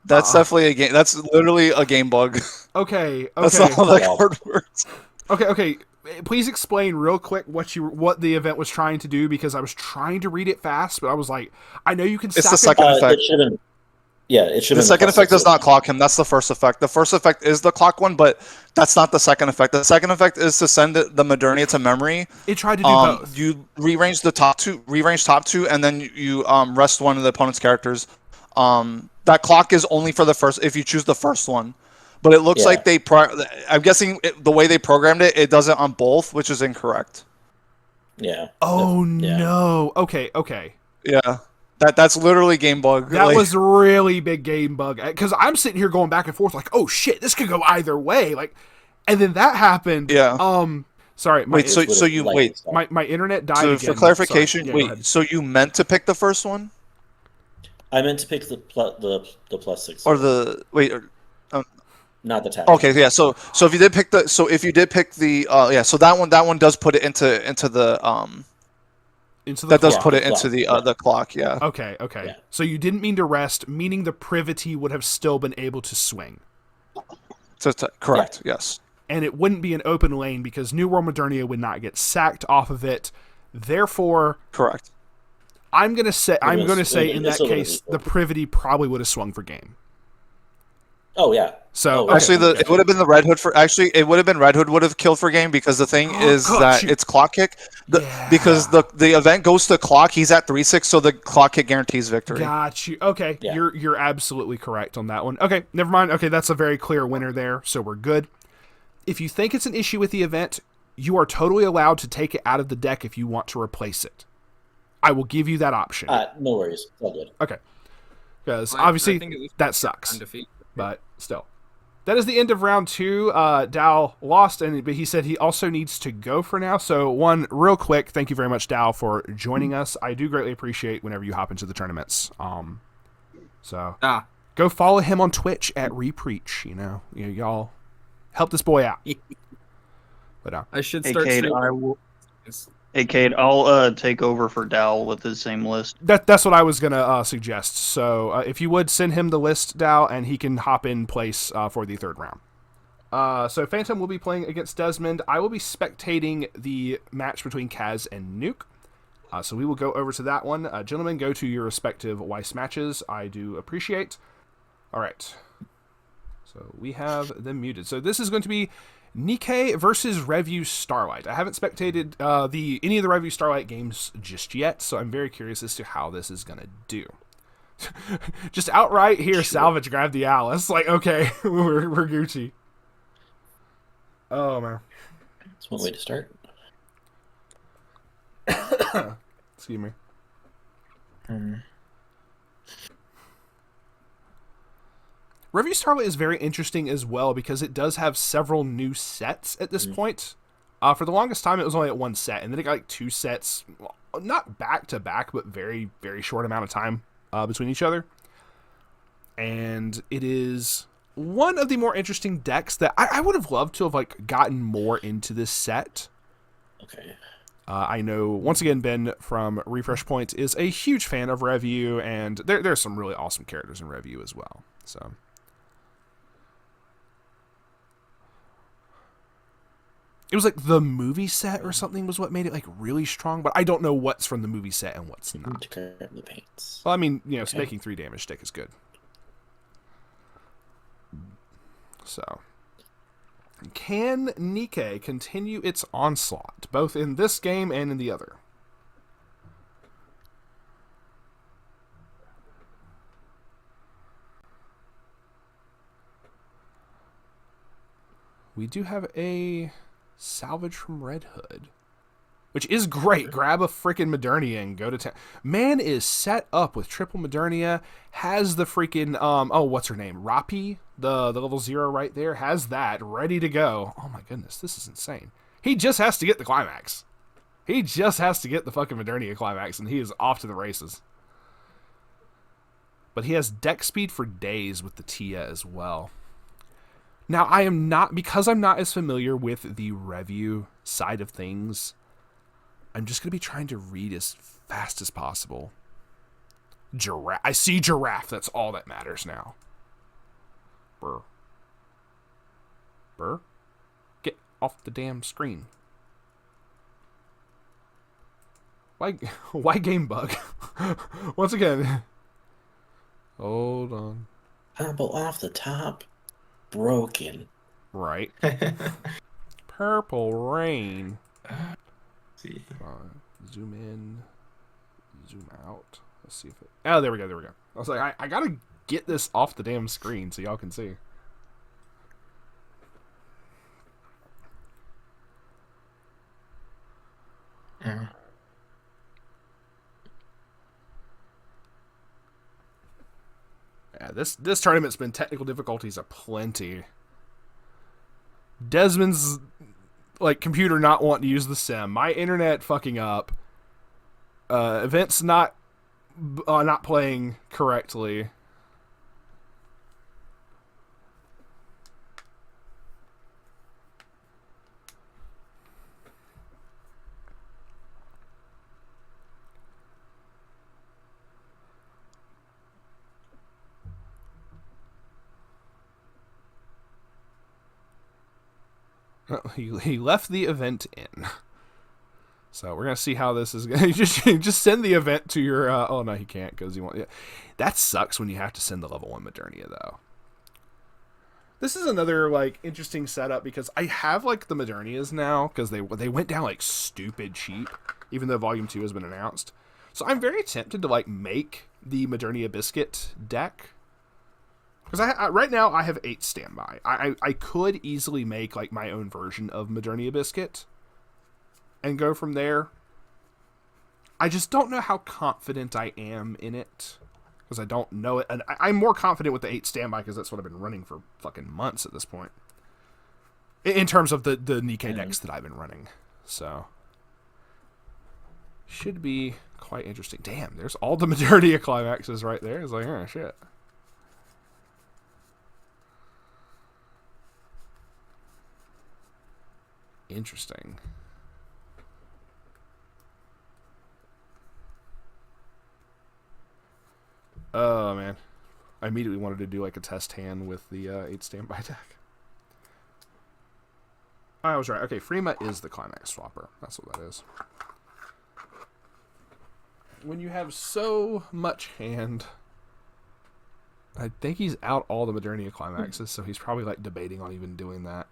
That's definitely a game. That's literally a game bug. Okay. That's all that card words. Okay. Please explain real quick what the event was trying to do, because I was trying to read it fast, but I was like, I know you can. It's the second effect. It shouldn't. Yeah, it should. The second effect does not clock him. That's the first effect. The first effect is the clock one, but that's not the second effect. The second effect is to send the Modernia to memory. It tried to do both. You rearrange the top two, and then you rest one of the opponent's characters. That clock is only for the first, if you choose the first one. But it looks like I'm guessing the way they programmed it, it does it on both, which is incorrect. Yeah. Oh, no. Okay. Yeah. That's literally game bug. That was a really big game bug. Because I'm sitting here going back and forth like, oh, shit, this could go either way. Like, and then that happened. Yeah. Sorry. My internet died so again. For clarification, Yeah, so you meant to pick the first one? I meant to pick the +6. Or the not the tap. Okay, yeah. So if you did pick the so that one does put it into the the clock, yeah. Okay. Yeah. So you didn't mean to rest, meaning the Privity would have still been able to swing. Correct, yes. And it wouldn't be an open lane because New World Modernia would not get sacked off of it. Therefore, correct. I'm gonna say in that case the Privity probably would have swung for game. Oh yeah. So actually, it would have been the Red Hood for. Actually, it would have been Red Hood would have killed for game, because the thing is that it's clock kick. Because the event goes to clock, he's at 3-6, so the clock kick guarantees victory. Got you. Okay, yeah. You're absolutely correct on that one. Okay, never mind. Okay, that's a very clear winner there, so we're good. If you think it's an issue with the event, you are totally allowed to take it out of the deck if you want to replace it. I will give you that option. No worries. All good. Okay. Because obviously that sucks. But still. That is the end of round 2. Dow lost, but he said he also needs to go for now. So real quick, thank you very much, Dow, for joining us. I do greatly appreciate whenever you hop into the tournaments. Go follow him on Twitch at Repreach. Y'all help this boy out. But I should start. Hey, Cade, I'll take over for Dow with the same list. That's what I was going to suggest. So if you would, send him the list, Dow, and he can hop in place for the third round. So Phantom will be playing against Desmond. I will be spectating the match between Kaz and Nuke. So we will go over to that one. Gentlemen, go to your respective Weiss matches. I do appreciate. All right. So we have them muted. So this is going to be Nikkei versus Review Starlight. I haven't spectated any of the Review Starlight games just yet, so I'm very curious as to how this is going to do. Just outright here, Salvage grabbed the Alice. Like, okay, we're Gucci. Oh, man. That's one way to start. Excuse me. Review Starlight is very interesting as well because it does have several new sets at this point. For the longest time, it was only at one set, and then it got like 2 sets, not back to back, but very, very short amount of time between each other. And it is one of the more interesting decks that I would have loved to have like gotten more into this set. Okay. I know, once again, Ben from Refresh Point is a huge fan of Review, and there's some really awesome characters in Review as well. So, it was like the movie set or something was what made it like really strong, but I don't know what's from the movie set and what's not. To grab the paints. Well, I mean, you know, making 3 damage stick is good. So, can Nikkei continue its onslaught, both in this game and in the other? We do have a salvage from Red Hood, which is great. Grab a freaking Modernia and go to town. Man is set up with triple Modernia, has the freaking, what's her name? Rapi, the level 0 right there, has that ready to go. Oh my goodness, this is insane. He just has to get the climax. He just has to get the fucking Modernia climax, and he is off to the races. But he has deck speed for days with the Tia as well. Now, because I'm not as familiar with the Review side of things, I'm just going to be trying to read as fast as possible. Giraffe. I see giraffe. That's all that matters now. Burr. Burr? Get off the damn screen. Why game bug? Once again. Hold on. Apple off the top. Broken. Right. Purple rain. See. Zoom in. Zoom out. Let's see if it... Oh, there we go. I was like, I gotta get this off the damn screen so y'all can see. Yeah. Yeah, this tournament's been technical difficulties aplenty. Desmond's like computer not wanting to use the sim. My internet fucking up. Events not playing correctly. He left the event in. So we're gonna see how this is going. Just send the event to your. Oh no, he can't because he won't. Yeah. That sucks when you have to send the level 1 Modernia though. This is another like interesting setup because I have like the Modernias now because they went down like stupid cheap, even though Volume 2 has been announced. So I'm very tempted to like make the Modernia Biscuit deck. Because I right now I have 8 standby. I could easily make like my own version of Modernia Biscuit and go from there. I just don't know how confident I am in it because I don't know it. And I'm more confident with the 8 standby because that's what I've been running for fucking months at this point. In terms of the Nikkei decks that I've been running. So should be quite interesting. Damn, there's all the Modernia climaxes right there. It's like, oh shit. Interesting. Oh man, I immediately wanted to do like a test hand with the 8 standby deck. I was right. Okay, Freema is the climax swapper. That's what that is. When you have so much hand, I think he's out all the Modernia climaxes, so he's probably like debating on even doing that.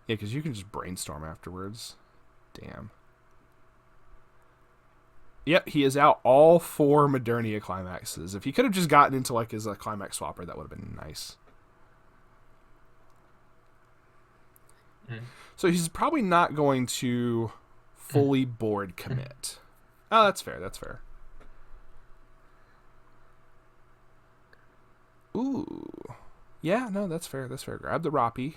Yeah, because you can just brainstorm afterwards. Damn. Yep, he is out all 4 Modernia climaxes. If he could have just gotten into like his climax swapper, that would have been nice. So he's probably not going to fully board commit. Oh, that's fair. That's fair. Ooh. Yeah, no, that's fair. That's fair. Grab the Roppy.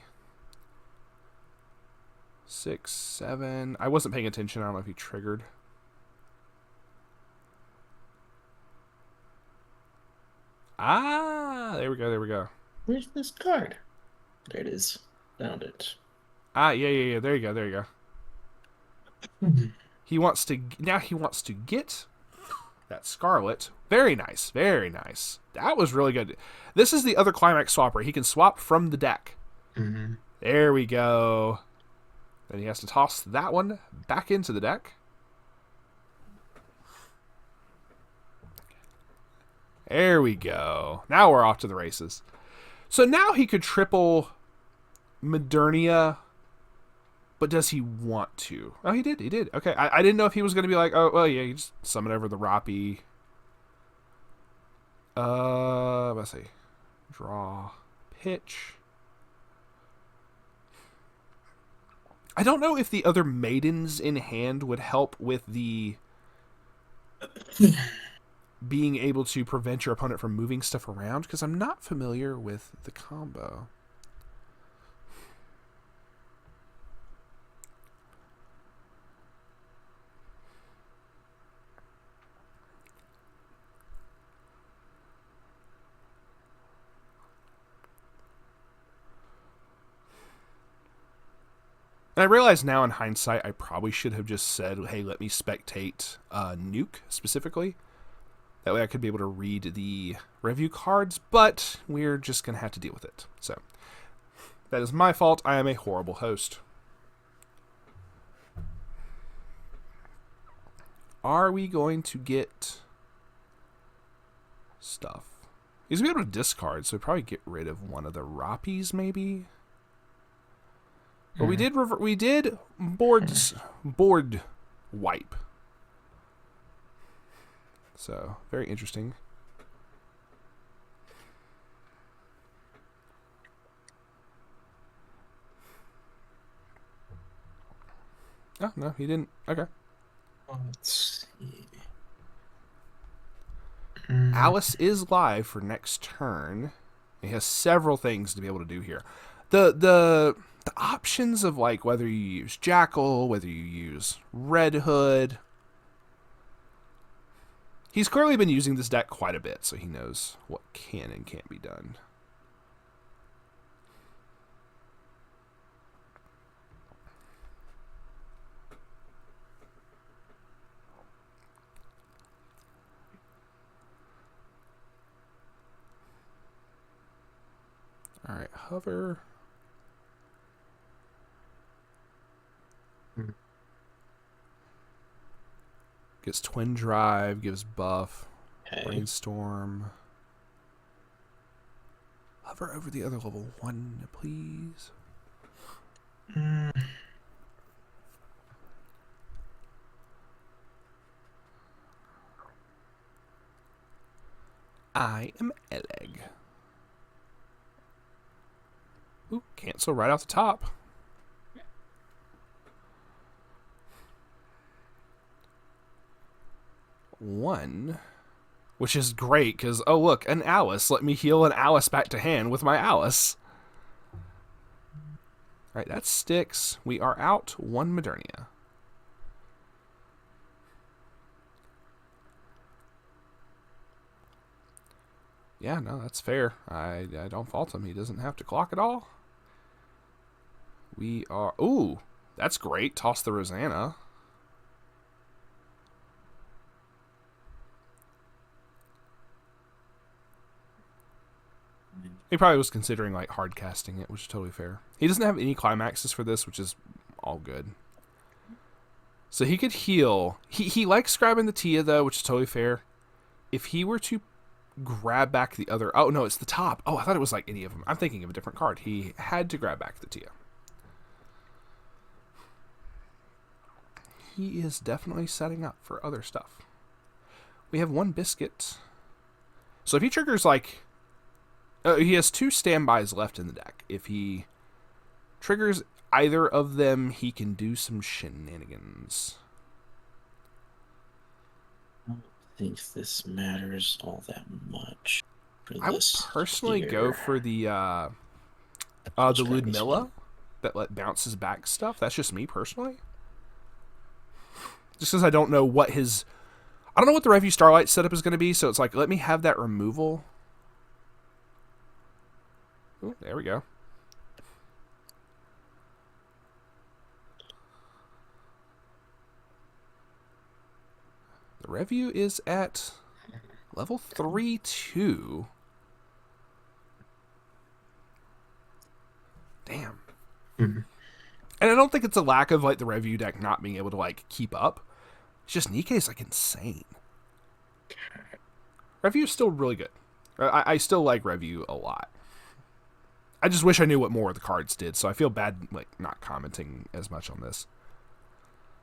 6, 7. I wasn't paying attention. I don't know if he triggered. Ah, there we go. There we go. Where's this card? There it is. Found it. Ah, yeah. There you go. There you go. He wants to get that Scarlet. Very nice. Very nice. That was really good. This is the other climax swapper. He can swap from the deck. Mm-hmm. There we go. Then he has to toss that one back into the deck. There we go. Now we're off to the races. So now he could triple Modernia, but does he want to? Oh, he did. He did. Okay, I didn't know if he was going to be like, oh, well, yeah, you just summon over the Roppy. Let's see. Draw. Pitch. I don't know if the other maidens in hand would help with the being able to prevent your opponent from moving stuff around, because I'm not familiar with the combo. And I realize now in hindsight, I probably should have just said, hey, let me spectate Nuke specifically. That way I could be able to read the review cards, but we're just going to have to deal with it. So, that is my fault. I am a horrible host. Are we going to get stuff? He's going to be able to discard, so we'll probably get rid of one of the Roppies, maybe? But we did board wipe. So, very interesting. Oh, no, he didn't. Okay. Let's see. Alice is live for next turn. He has several things to be able to do here. The options of like whether you use Jackal, whether you use Red Hood. He's clearly been using this deck quite a bit, so he knows what can and can't be done. All right, hover. Gets Twin Drive, gives buff, Okay. Brainstorm. Hover over the other level 1, please. I am Eleg. Ooh, cancel right off the top. One, which is great because, oh look, an Alice. Let me heal an Alice back to hand with my Alice. Alright, that sticks. We are out 1 Modernia. Yeah, no, that's fair. I don't fault him. He doesn't have to clock at all. We are... Ooh, that's great. Toss the Rosanna. He probably was considering like hard casting it, which is totally fair. He doesn't have any climaxes for this, which is all good. So he could heal. He likes grabbing the Tia, though, which is totally fair. If he were to grab back the other... Oh, no, it's the top. Oh, I thought it was like any of them. I'm thinking of a different card. He had to grab back the Tia. He is definitely setting up for other stuff. We have one biscuit. So if he triggers, like... he has 2 standbys left in the deck. If he triggers either of them, he can do some shenanigans. I don't think this matters all that much. I would personally go for the Ludmilla that bounces back stuff. That's just me personally. Just because I don't know what his... I don't know what the Review Starlight setup is going to be, so it's like, let me have that removal. Ooh, there we go. The Review is at level 3-2. Damn. Mhm. And I don't think it's a lack of like the Review deck not being able to like keep up. It's just Nikkei's like insane. Review is still really good. I still like Review a lot. I just wish I knew what more of the cards did, so I feel bad like not commenting as much on this.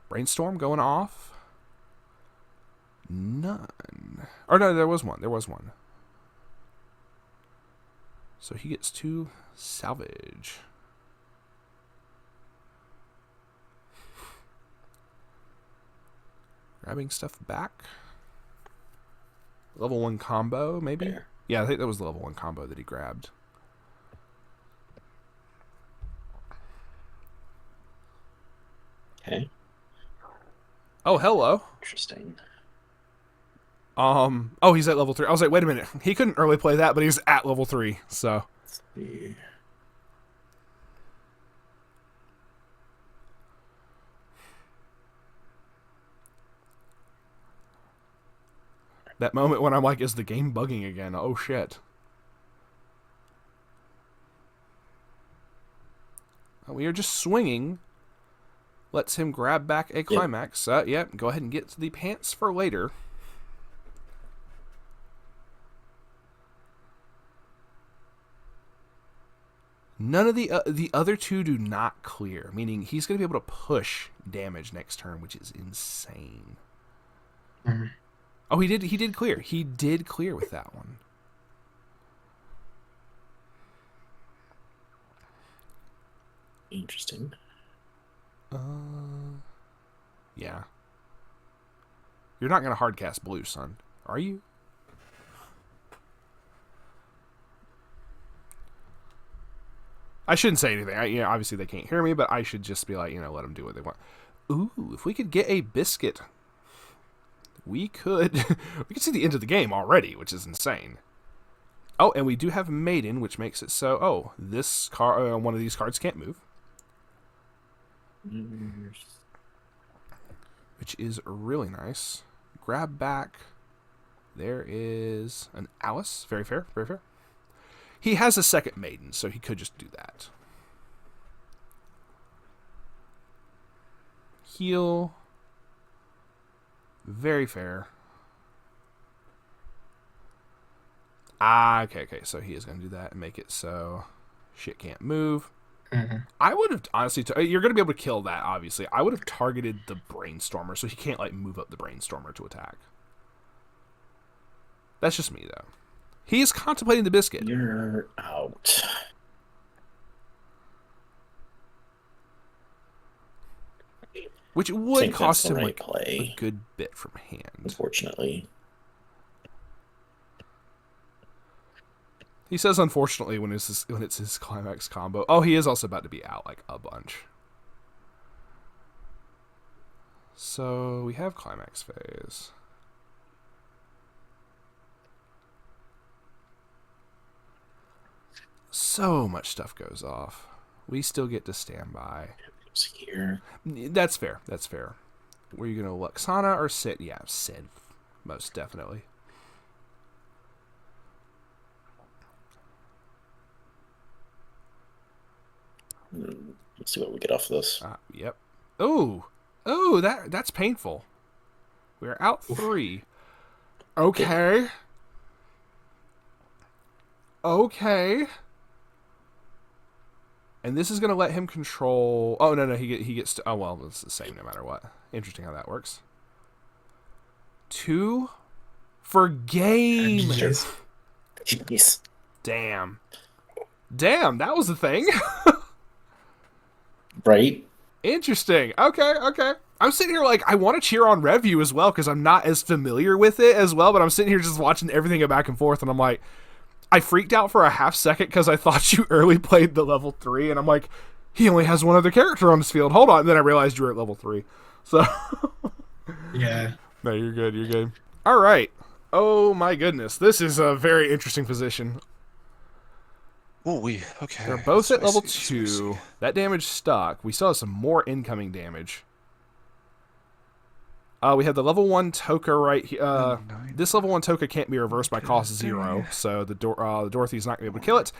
Brainstorm going off. None. Or no, there was one. There was one. So he gets 2 salvage. Grabbing stuff back. Level 1 combo, maybe? There. Yeah, I think that was the level 1 combo that he grabbed. Okay. Oh, hello. Interesting. Oh, he's at level 3. I was like, wait a minute. He couldn't early play that, but he's at level 3, so. Let's see. That moment when I'm like, is the game bugging again? Oh, shit. We are just swinging. Lets him grab back a climax. Yep, go ahead and get to the pants for later. None of the other 2 do not clear, meaning he's going to be able to push damage next turn, which is insane. Mhm. Oh, he did clear. He did clear with that one. Interesting. Yeah. You're not going to hardcast blue, son. Are you? I shouldn't say anything. Obviously they can't hear me, but I should just be like, let them do what they want. Ooh, if we could get a biscuit, we could see the end of the game already, which is insane. Oh, and we do have Maiden, which makes it so. Oh, this car, one of these cards can't move, which is really nice. Grab back. There is an Alice. Very fair. Very fair. He has a second Maiden, so he could just do that. Heal. Very fair. Okay. So he is going to do that and make it so shit can't move. Mhm. I would have honestly... you're going to be able to kill that, obviously. I would have targeted the Brainstormer, so he can't like move up the Brainstormer to attack. That's just me, though. He is contemplating the biscuit. You're out. Which would Think cost that's him the like right play. a good bit from hand. Unfortunately. He says unfortunately when it's his climax combo. Oh, he is also about to be out like a bunch. So we have climax phase. So much stuff goes off. We still get to stand by. It's here. That's fair. That's fair. Were you going to Luxana or Sid? Yeah, Sid. Most definitely. Let's see what we get off this. Yep. Oh, Oh, that's painful. We're out 3. Okay. Okay. And this is going to let him control... Oh, no, he gets to... Oh, well, it's the same no matter what. Interesting how that works. 2 for game. Jeez. Damn, that was the thing. Right? Interesting. Okay. I'm sitting here like, I want to cheer on Review as well, because I'm not as familiar with it as well, but I'm sitting here just watching everything go back and forth, and I'm like... I freaked out for a half second because I thought you early played the level 3, and I'm like, he only has one other character on this field. Hold on. And then I realized you were at level 3. So, Yeah. No, you're good. All right. Oh, my goodness. This is a very interesting position. Oh, okay. They're both at level Spicy. 2. That damage stuck. We still have some more incoming damage. We have the level 1 Toka right here. This level 1 Toka can't be reversed by cost 0, so the Dorothy's not going to be able to kill it.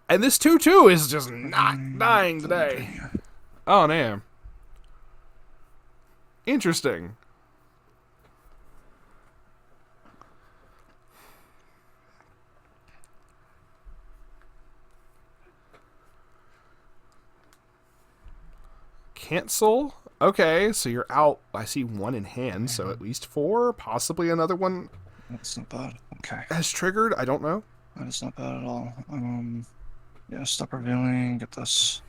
And this 2/2 is just not dying today. Oh, damn. Interesting. Cancel. Okay, so you're out. I see 1 in hand, so at least 4. Possibly another one That's not bad. Okay. has triggered. I don't know. That is not bad at all. Yeah, stop revealing. Get this.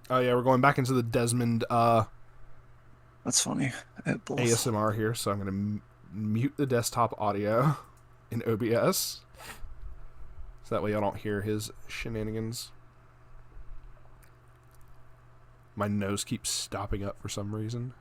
Oh yeah, we're going back into the Desmond That's funny. It both. ASMR here, so I'm going to mute the desktop audio in OBS. So that way y'all don't hear his shenanigans. My nose keeps stopping up for some reason.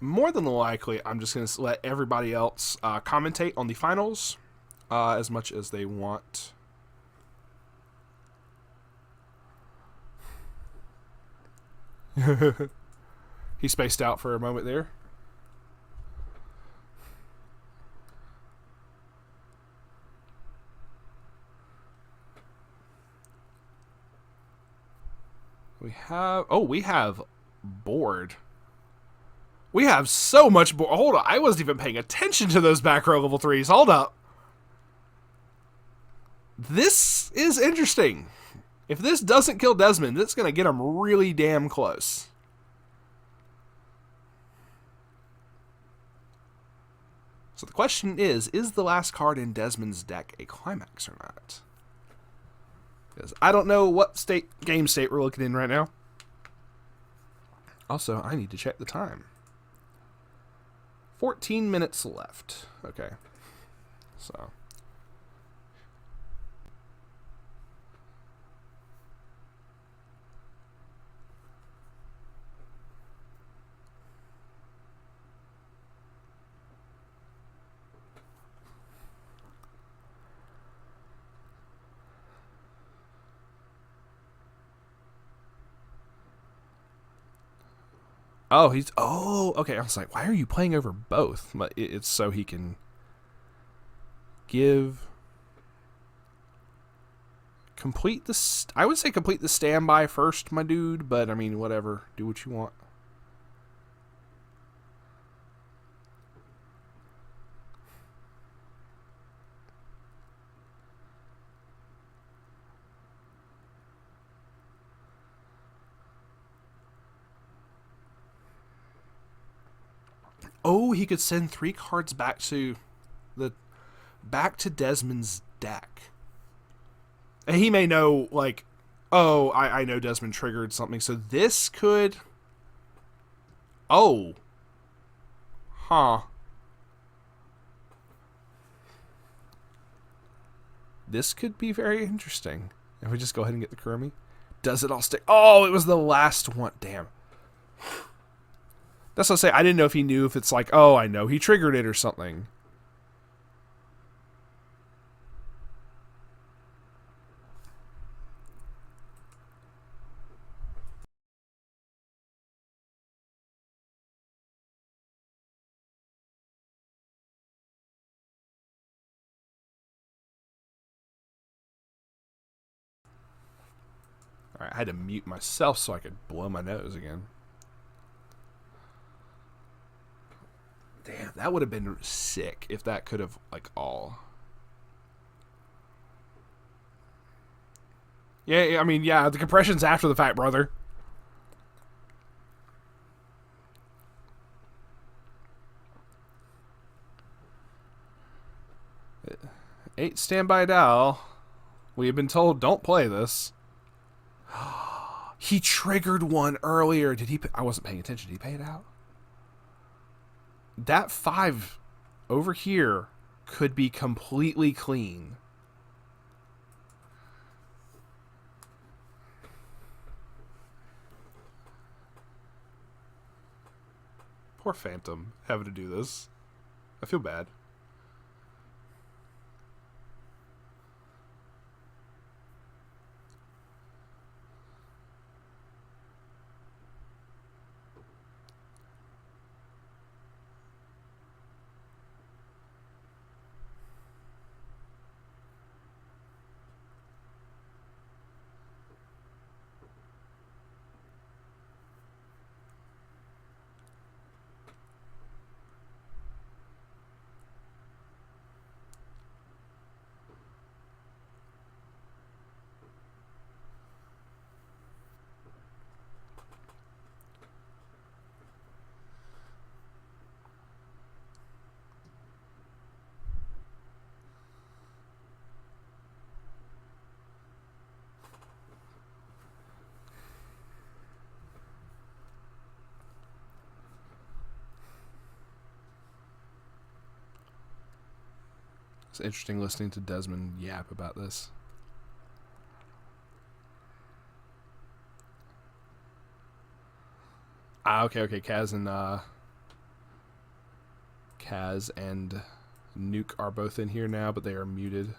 More than likely, I'm just going to let everybody else commentate on the finals as much as they want. He spaced out for a moment there. We have board. We have so much board. Hold on, I wasn't even paying attention to those back row level 3s. Hold up. This is interesting. If this doesn't kill Desmond, it's going to get him really damn close. So the question is the last card in Desmond's deck a climax or not? Because I don't know what game state we're looking in right now. Also, I need to check the time. 14 minutes left. Okay. So. Oh, okay. I was like, why are you playing over both? But it's so he can complete the. I would say complete the standby first, my dude. But I mean, whatever. Do what you want. Oh, he could send 3 cards back to Desmond's deck. And he may know, like, oh, I know Desmond triggered something, so this could... Oh. Huh. This could be very interesting. If we just go ahead and get the Kurumi. Does it all stick? Oh, it was the last one. Damn. That's what I say. I didn't know if he knew if it's like, oh, I know he triggered it or something. All right, I had to mute myself so I could blow my nose again. Damn, that would have been sick if that could have, like, all. Yeah, I mean, yeah, the compression's after the fact, brother. Eight standby Dal. We have been told don't play this. He triggered one earlier. Did he? I wasn't paying attention. Did he pay it out? That 5 over here could be completely clean. Poor Phantom having to do this. I feel bad. It's interesting listening to Desmond yap about this. Okay. Kaz and Nuke are both in here now, but they are muted.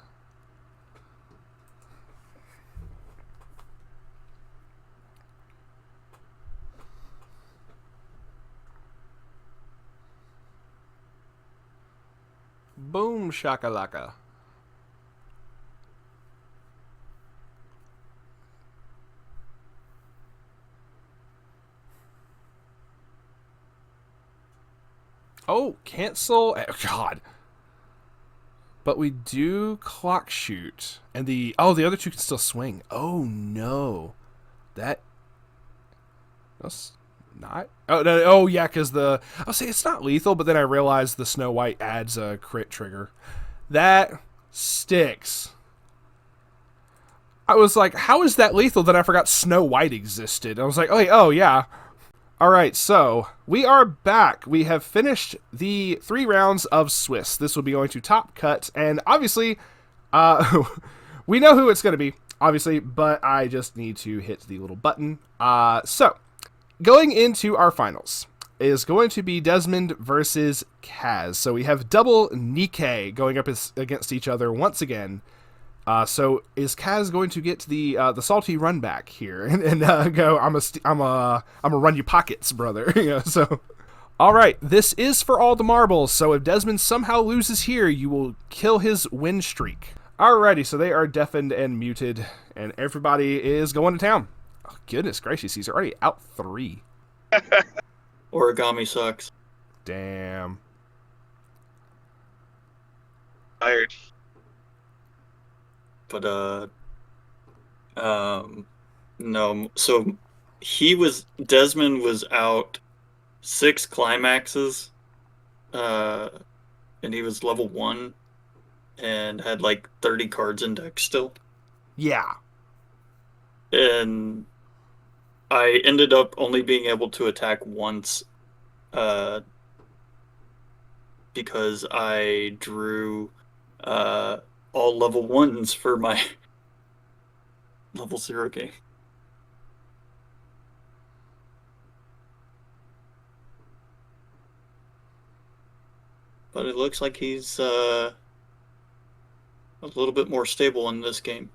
Boom shakalaka. Oh, cancel. Oh, God. But we do clock shoot. And the other two can still swing. Oh, no. That's not. Oh, no. Oh, yeah, because I'll say it's not lethal, but then I realized the Snow White adds a crit trigger. That sticks. I was like, how is that lethal that I forgot Snow White existed? I was like, oh yeah. All right, so we are back. We have finished the 3 rounds of Swiss. This will be going to Top Cut, and obviously, we know who it's going to be, obviously, but I just need to hit the little button. So, going into our finals is going to be Desmond versus Kaz. So we have double Nikkei going up against each other once again. So is Kaz going to get the salty run back here and go? I'm a run you pockets, brother. So, all right, this is for all the marbles. So if Desmond somehow loses here, you will kill his win streak. Alrighty, so they are deafened and muted, and everybody is going to town. Oh, goodness gracious, he's already out 3. Origami sucks. Damn. Tired. But no. So Desmond was out 6 climaxes, and he was level 1, and had like 30 cards in deck still. Yeah. And I ended up only being able to attack once, because I drew all level 1s for my level 0 game. But it looks like he's a little bit more stable in this game.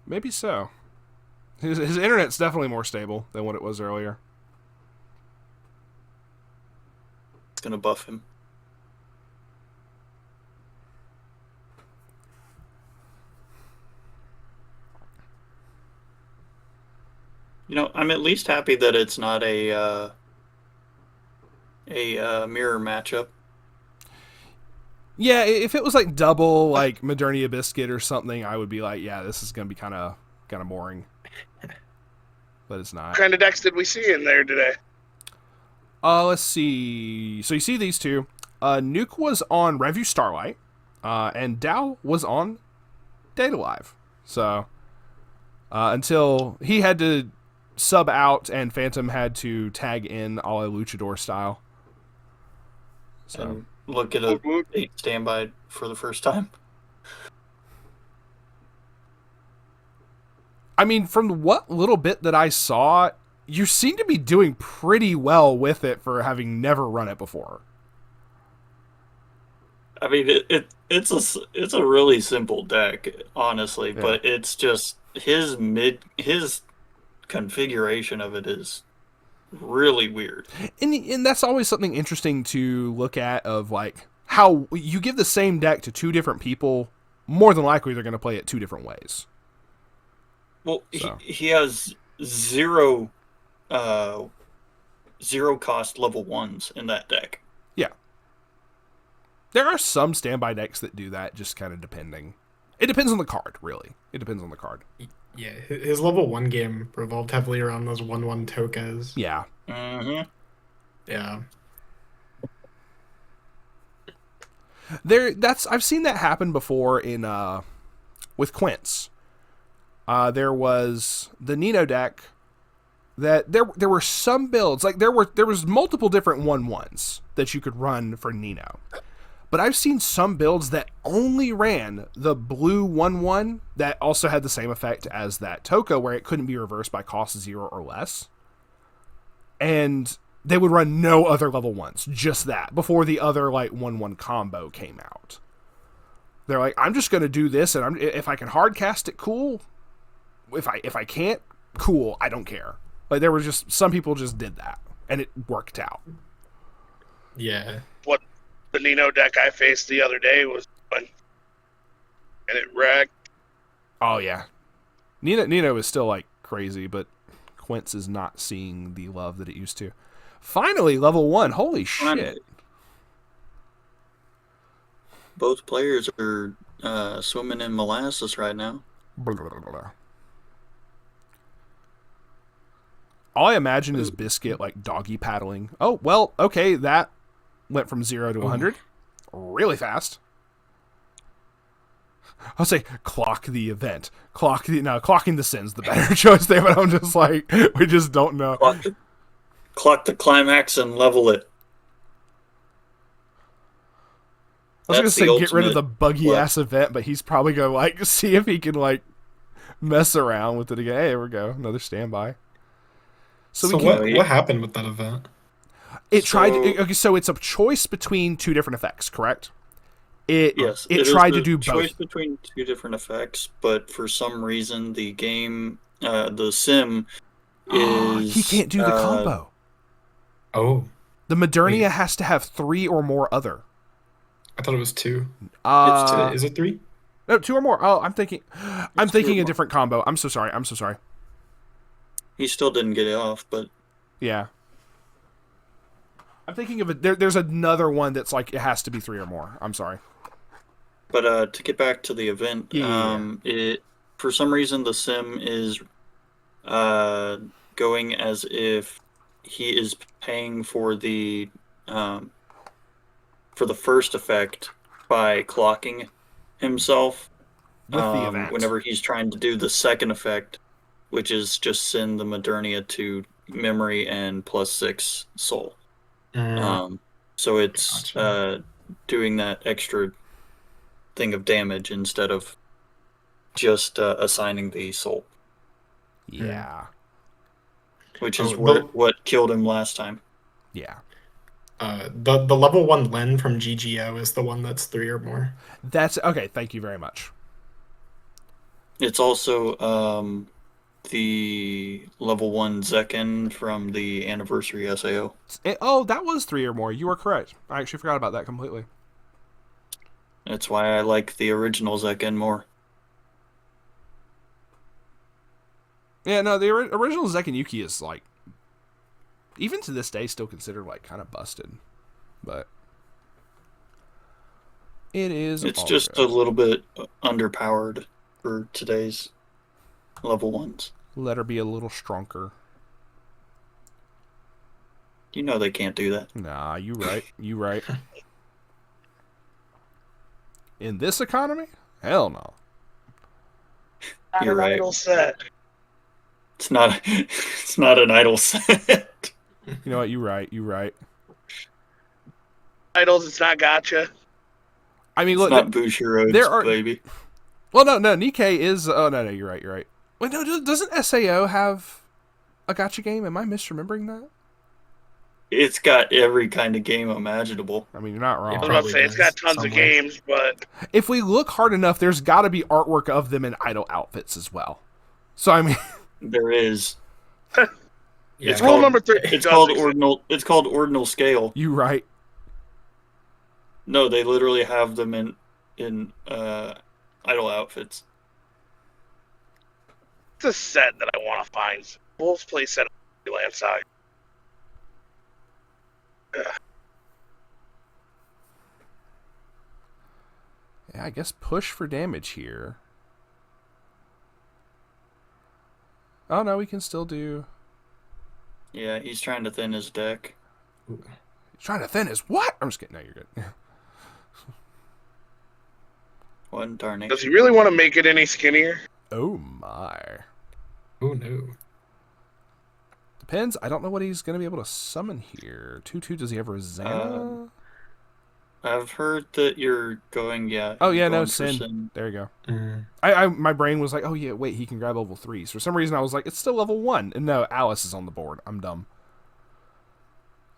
Maybe so. His internet's definitely more stable than what it was earlier. It's gonna buff him. I'm at least happy that it's not a mirror matchup. Yeah, if it was like double like Modernia Biscuit or something, I would be like, yeah, this is gonna be kind of boring. But it's not. What kind of decks did we see in there today? Let's see. So you see these two. Nuke was on Review Starlight, and Dow was on Data Live. So until he had to sub out and Phantom had to tag in a la Luchador style. So And look at a 8 standby for the first time. I mean, from what little bit that I saw, you seem to be doing pretty well with it for having never run it before. I mean, it's a really simple deck, honestly, Yeah. but it's just his configuration of it is really weird. And that's always something interesting to look at, of like how you give the same deck to two different people, more than likely they're going to play it two different ways. Well, So. he has zero cost level 1s in that deck. Yeah. There are some standby decks that do that, just kind of depending. It depends on the card, really. It depends on the card. Yeah, his level 1 game revolved heavily around those 1/1 Tokas. Yeah. Mm-hmm. Yeah. I've seen that happen before in with Quince. There was the Nino deck that there were some builds, like there was multiple different 1/1s that you could run for Nino. But I've seen some builds that only ran the blue 1/1 that also had the same effect as that Toka, where it couldn't be reversed by cost 0 or less. And they would run no other level 1s, just that, before the other like 1/1 combo came out. They're like, I'm just going to do this, and if I can hard cast it, cool. If I can't, cool, I don't care. Like, there were just some people just did that, and it worked out. Yeah. What the Nino deck I faced the other day was fun, and it wrecked. Oh yeah, Nino is still like crazy, but Quince is not seeing the love that it used to. Finally, level 1. Holy shit! Both players are swimming in molasses right now. Blah, blah, blah, blah. All I imagine is Biscuit like doggy paddling. Oh well, okay, that went from 0 to 100 really fast. I'll say clock the event. Clocking the sin's the better choice there, but I'm just like, we just don't know. Clock the climax and level it. I was That's gonna the say get rid of ultimate the buggy ass event, but he's probably gonna like see if he can like mess around with it again. Hey, here we go, another standby. So what happened with that event? It tried. Okay, so it's a choice between two different effects, correct? Yes, It is tried to the do choice both. between two different effects, but for some reason the game, the sim, is He can't do the combo. Oh, The Modernia has to have 3 or more other. I thought it was 2. Is it 3? No, 2 or more. Oh, I'm thinking two or a different combo. I'm so sorry. He still didn't get it off, but Yeah. I'm thinking of it. There's another one that's like it has to be 3 or more. I'm sorry. But to get back to the event, Yeah. it for some reason the sim is going as if he is paying for the first effect by clocking himself With the event. whenever he's trying to do the second effect, which is just send the Modernia to memory and +6 soul. So it's Gotcha. doing that extra thing of damage instead of just assigning the soul, Yeah. which is Oh, what killed him last time. Yeah. The level 1 Len from GGO is the one that's 3 or more. That's okay. Thank you very much. It's also the level 1 Zekken from the anniversary SAO. Oh, that was 3 or more. You are correct. I actually forgot about that completely. That's why I like the original Zekken more. Yeah, no, the original Zekinuki is like, even to this day, still considered like kind of busted, but it is. It's all just good. a little bit underpowered for today's level 1s. Let her be a little stronger. You know they can't do that. Nah, you right. You right. In this economy? Hell no. Not You're an right. idle set. It's not. It's not an idle set. You know what? You right. You right. Idols, it's not gotcha. I mean, It's look. not Bushiroads, there are- baby. Well, no. Nikkei is. Oh no, you're right. You're right. Wait, no. Doesn't Sao have a gacha game? Am I misremembering that? It's got every kind of game imaginable. I mean, you're not wrong. I was about to say, it's got tons of games, but If we look hard enough, there's got to be artwork of them in idol outfits as well. So I mean, There is. Yeah. It's rule called- number 3. It's called ordinal. It's called ordinal scale. you right. No, they literally have them in idol outfits. It's a set that I want to find. Wolves play set on land side. Yeah, I guess push for damage here. Oh no, we can still do. Yeah, he's trying to thin his deck. He's trying to thin his what? I'm just kidding. No, you're good. One darn it. Does he really want to make it any skinnier? Oh my. Oh no. Depends. I don't know what he's going to be able to summon here. 2/2. Does he have Rosanna? I've heard that you're going. Yeah. Oh yeah, you're no going for sin. There you go. Mm. I my brain was like, oh yeah, wait, he can grab level 3s. For some reason, I was like, it's still level 1. And no, Alice is on the board. I'm dumb.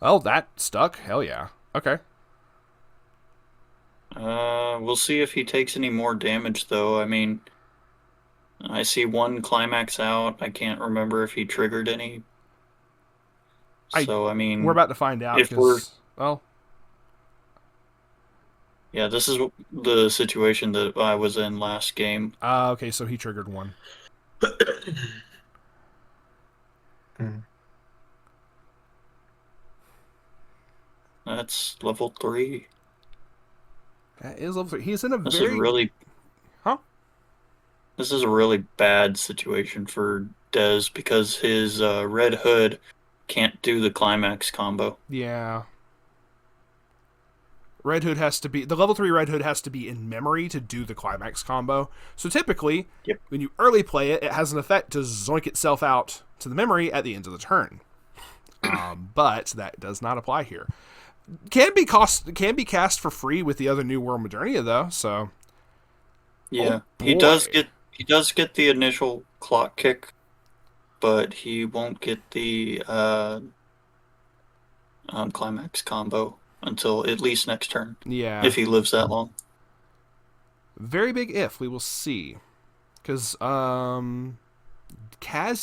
Oh, that stuck. Hell yeah. Okay. We'll see if he takes any more damage, though. I mean, I see one climax out. I can't remember if he triggered any. So, I mean... We're about to find out. If we're... Well... Yeah, this is the situation that I was in last game. Okay, so he triggered one. That's level 3. That is level 3. He's in a This very... is really... Huh? This is a really bad situation for Dez because his Red Hood can't do the climax combo. Yeah. Red Hood has to be... The level 3 Red Hood has to be in memory to do the climax combo. So typically, when you early play it, it has an effect to zoink itself out to the memory at the end of the turn. But that does not apply here. Can be cast for free with the other New World Modernia, though, so... Yeah, Oh, he boy. does get the initial clock kick, but he won't get the climax combo until at least next turn. Yeah. If he lives that long. Very big if. We will see. Because Kaz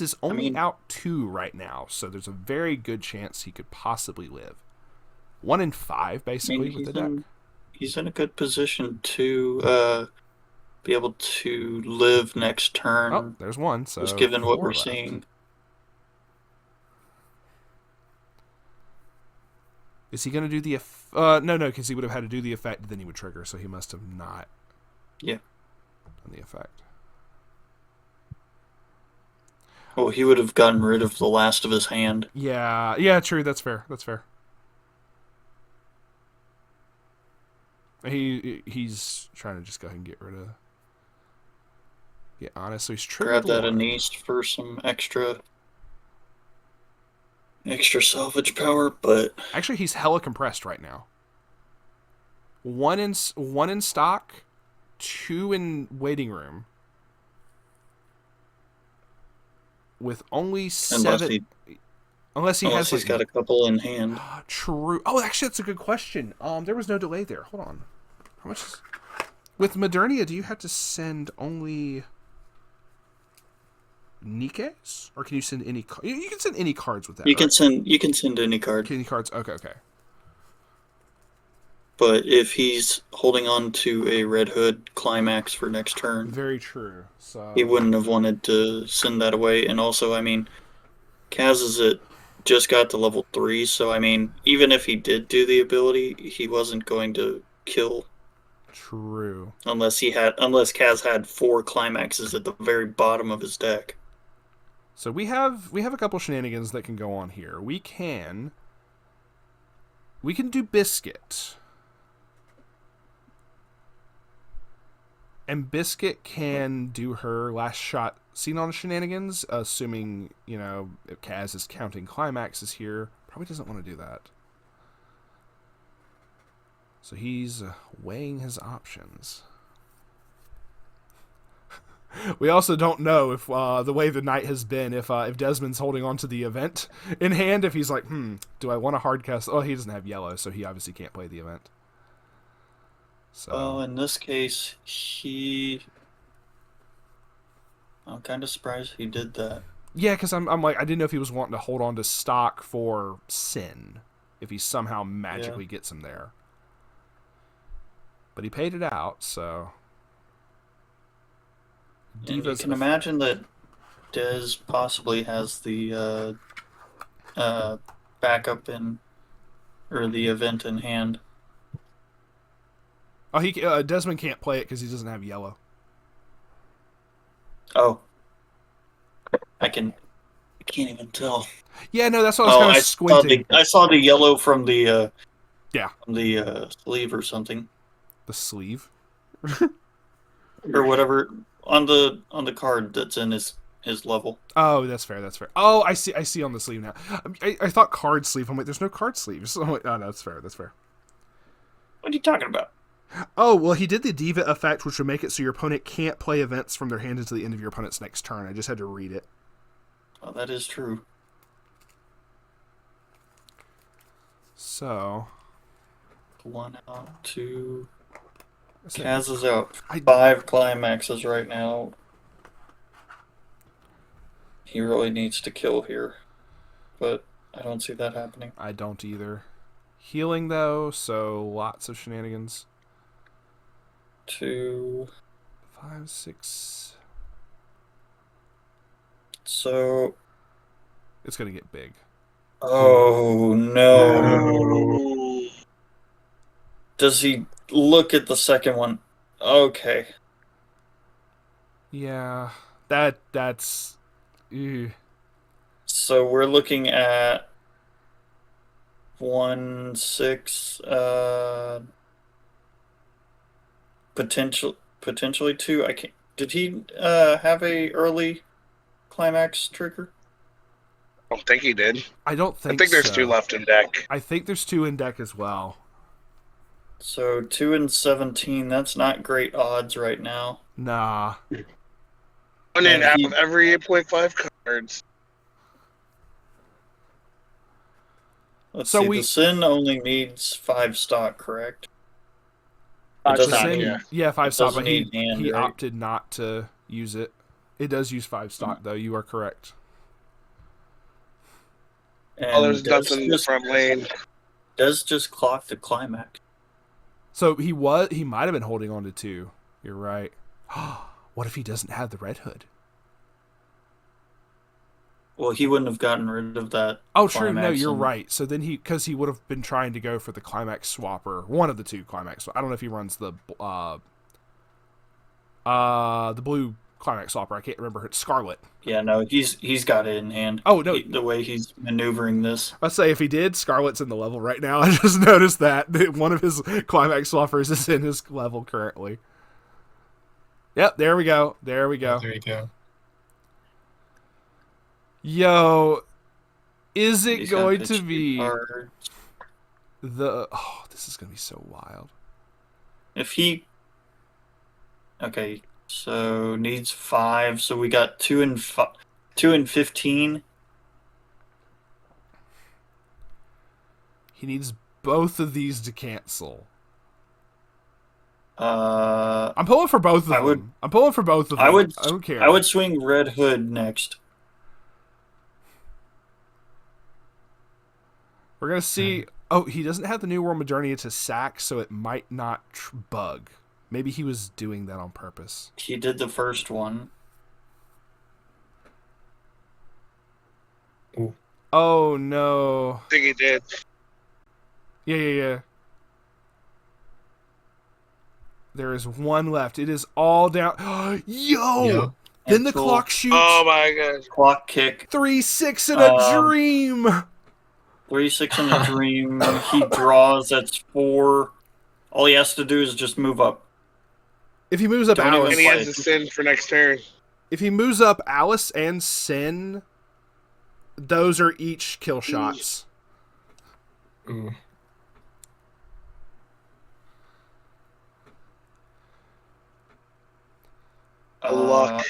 is only out 2 right now, so there's a very good chance he could possibly live. 1 in 5, basically, with the deck. He's in a good position to be able to live next turn. Oh, there's one. So just given what 4 we're left. seeing. Is he going to do the no, because he would have had to do the effect, then he would trigger, so he must have not Yeah. done the effect. Oh, he would have gotten rid of the last of his hand. Yeah, true. That's fair. He's trying to just go ahead and get rid of... Yeah, honestly, he's triggered Grab that one. Anise for some extra salvage power, but Actually, he's hella compressed right now. 1 in stock, 2 in waiting room, with only 7. Unless he has he's got a couple in hand. True. Oh, actually, that's a good question. There was no delay there. Hold on. How much? With Modernia, do you have to send only Nikkei's, or can you send any? You can send any cards with that. You right? can send any card. Any cards? Okay. But if he's holding on to a Red Hood climax for next turn, Very true. So he wouldn't have wanted to send that away. And also, I mean, Kaz just got to level 3, so I mean, even if he did do the ability, he wasn't going to kill. True. Unless Kaz had 4 climaxes at the very bottom of his deck. So we have a couple shenanigans that can go on here. We can do Biscuit. And Biscuit can do her last shot Xenon shenanigans, assuming, you know, if Kaz is counting climaxes here. Probably doesn't want to do that. So he's weighing his options. We also don't know if the way the night has been, if Desmond's holding on to the event in hand, if he's like, do I want to hard cast? Oh, he doesn't have yellow, so he obviously can't play the event. So. Well, in this case, I'm kind of surprised he did that. Yeah, because I'm like, I didn't know if he was wanting to hold on to stock for Sin, if he somehow magically gets him there. But he paid it out, so. And you can imagine that Dez possibly has the backup or the event in hand. Oh, Desmond can't play it because he doesn't have yellow. Oh, I can't even tell. Yeah, no, that's what I was kind of squinting. I saw the yellow from the from the sleeve or something. The sleeve, or whatever on the card that's in his level. Oh, that's fair. That's fair. Oh, I see on the sleeve now. I thought card sleeve. I'm like, there's no card sleeves. I'm like, oh no, that's fair. That's fair. What are you talking about? Oh, well, he did the Diva effect, which would make it so your opponent can't play events from their hand until the end of your opponent's next turn. I just had to read it. Oh, that is true. So. 1 out, 2. Kaz is out. 5 climaxes right now. He really needs to kill here. But I don't see that happening. I don't either. Healing, though, so lots of shenanigans. 2. 5, 6. So. It's going to get big. Oh, no. Does he look at the second one? Okay. Yeah. That's... Ew. So we're looking at 1, 6, potentially 2. I can't. Did he have a early climax trigger? I don't think he did. I don't think. I think there's so. 2 left in deck. I think there's 2 in deck as well. So 2 and 17. That's not great odds right now. Nah. 1 in out of every 8.5 cards. Let's So see. we- The Sin only needs 5 stock, correct? Five doesn't stock, need- yeah. 5 stock, doesn't but he need hand, he right? opted not to use it. It does use 5 stock, though. You are correct. And There's nothing in the front lane. Does just clock the climax. So he might have been holding on to 2. You're right. What if he doesn't have the red hood? Well, he wouldn't have gotten rid of that. Oh, true. No, climax you're and- right. So then because he would have been trying to go for the climax swapper, one of the 2 climax. I don't know if he runs the blue climax swapper. I can't remember. It's Scarlet. Yeah, no, he's got it in hand. Oh, no. The way he's maneuvering this. I'd say if he did, Scarlet's in the level right now. I just noticed that one of his climax swappers is in his level currently. Yep, there we go. There we go. There you go. Yo, is it He's got going the to cheap be card. this is going to be so wild. If he... Okay, so needs 5. So we got 2 and 15. He needs both of these to cancel. I'm pulling for both of them. would- I'm pulling for both of them. I would. I don't care. I would swing Red Hood next. We're going to see. Oh, he doesn't have the New World Modernia to sack, so it might not bug. Maybe he was doing that on purpose. He did the first one. Ooh. Oh, no. I think he did. Yeah. There is one left. It is all down. Yo! Yep. Then the Cancel. clock shoots. Oh my gosh. Clock kick. 3-6 in a dream. 3-6 in a dream. He draws. That's 4. All he has to do is just move up. If he moves up Don't even Alice, And he has to sin for next turn. if he moves up Alice and Sin, those are each kill shots. Ooh. Luck.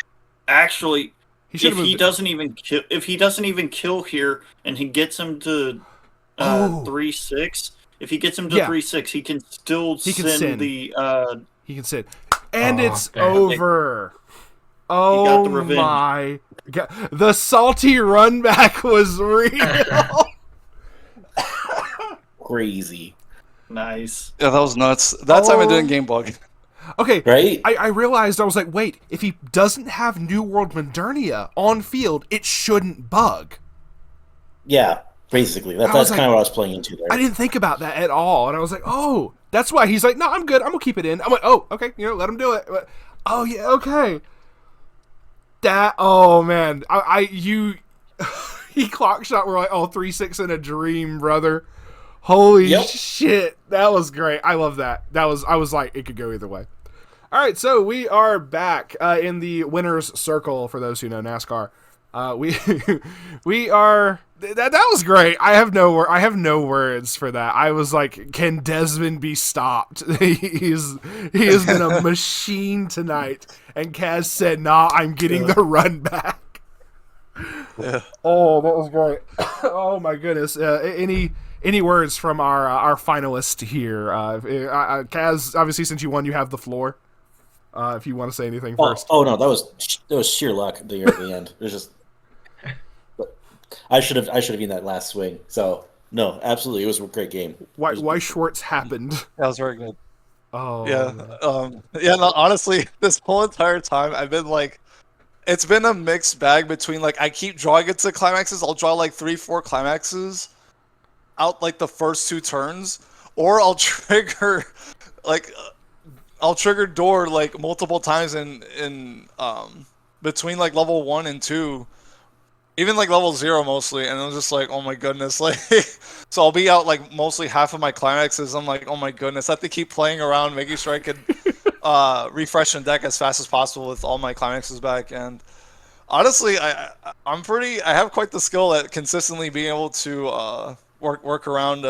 Actually, He should if have he moved. doesn't even kill here, and he gets him to Oh. 3-6. If he gets him to Yeah. 3-6, he can still He can send sin. the. He can sit, and Oh, it's damn. over. got Oh the revenge. my god! The salty run back was real. Crazy. Nice. Yeah, that was nuts. That time it Oh. didn't game bug. Okay, Right? I realized, I was like, wait, if he doesn't have New World Modernia on field, it shouldn't bug. Yeah, basically. I was That's like- kind of what I was playing into there. I didn't think about that at all, and I was like, oh, that's why. He's like, no, I'm good. I'm gonna keep it in. I'm like, oh, okay, let him do it. But, oh yeah, okay. Oh man, he clock shot. We're like, oh, 3-6 in a dream, brother. Holy Yep. shit, that was great. I love that. I was like, it could go either way. All right, so we are back in the winner's circle. For those who know NASCAR, we are. That was great. I have no words for that. I was like, can Desmond be stopped? He has been a machine tonight. And Kaz said, "Nah, I'm getting the run back." Yeah. Oh, that was great. Oh my goodness. Any words from our finalist here? Kaz, obviously, since you won, you have the floor. If you want to say anything first. Oh no, that was sheer luck at the end. It was just. But I should have been that last swing. So no, absolutely, it was a great game. Weiss Schwarz happened. That was very good. Oh Yeah. man. No, honestly, this whole entire time I've been like, it's been a mixed bag between like I keep drawing it to climaxes. I'll draw like 3-4 climaxes out like the first 2 turns, or I'll trigger door like multiple times in between like level 1 and 2, even like level 0 mostly, and I'm just like, oh my goodness, like so I'll be out like mostly half of my climaxes. I'm like, oh my goodness, I have to keep playing around, making sure I can refresh and deck as fast as possible with all my climaxes back. And honestly, I have quite the skill at consistently being able to work around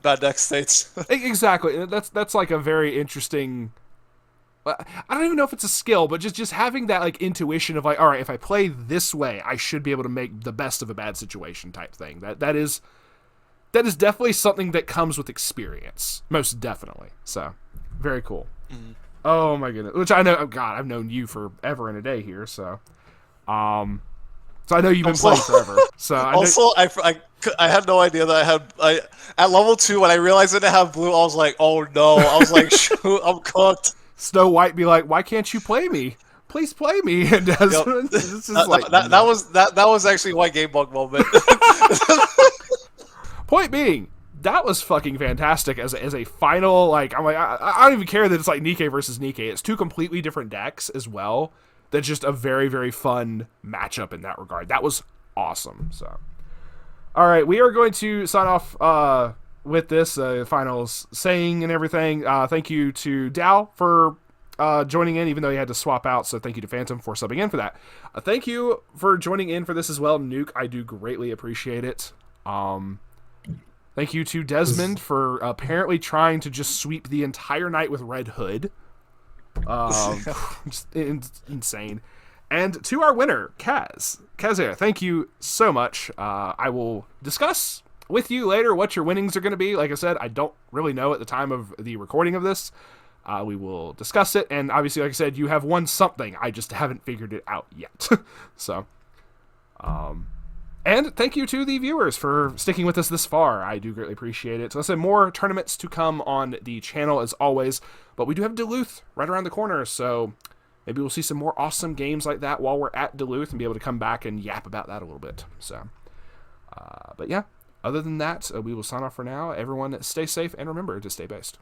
bad deck states. Exactly. That's like a very interesting. I don't even know if it's a skill, but just having that like intuition of like, all right, if I play this way, I should be able to make the best of a bad situation type thing. That is definitely something that comes with experience, most definitely. So, very cool. Mm-hmm. Oh my goodness, which I know. Oh God, I've known you forever and a day here, so I know you've been playing forever. So I had no idea that I at level 2 when I realized I didn't have blue, I was like, oh no, I was like, shoot, I'm cooked. Snow White be like, why can't you play me? Please play me. And Desmond, this is like that was actually my game bug moment. Point being, that was fucking fantastic as a final. Like, I'm like, I don't even care that it's like Nikke versus Nikke. It's 2 completely different decks as well. That's just a very, very fun matchup in that regard. That was awesome. So, all right, we are going to sign off with this finals saying and everything. Thank you to Dow for joining in, even though he had to swap out. So thank you to Phantom for subbing in for that. Thank you for joining in for this as well, Nuke. I do greatly appreciate it. Thank you to Desmond for apparently trying to just sweep the entire night with Red Hood. Just insane. And to our winner, Kaz. Kaz, thank you so much. I will discuss with you later what your winnings are going to be. Like I said, I don't really know at the time of the recording of this. We will discuss it, and obviously, like I said, you have won something. I just haven't figured it out yet. So, And thank you to the viewers for sticking with us this far. I do greatly appreciate it. So listen, more tournaments to come on the channel as always, but we do have Duluth right around the corner, so maybe we'll see some more awesome games like that while we're at Duluth and be able to come back and yap about that a little bit. So, but yeah, other than that, we will sign off for now. Everyone stay safe and remember to stay based.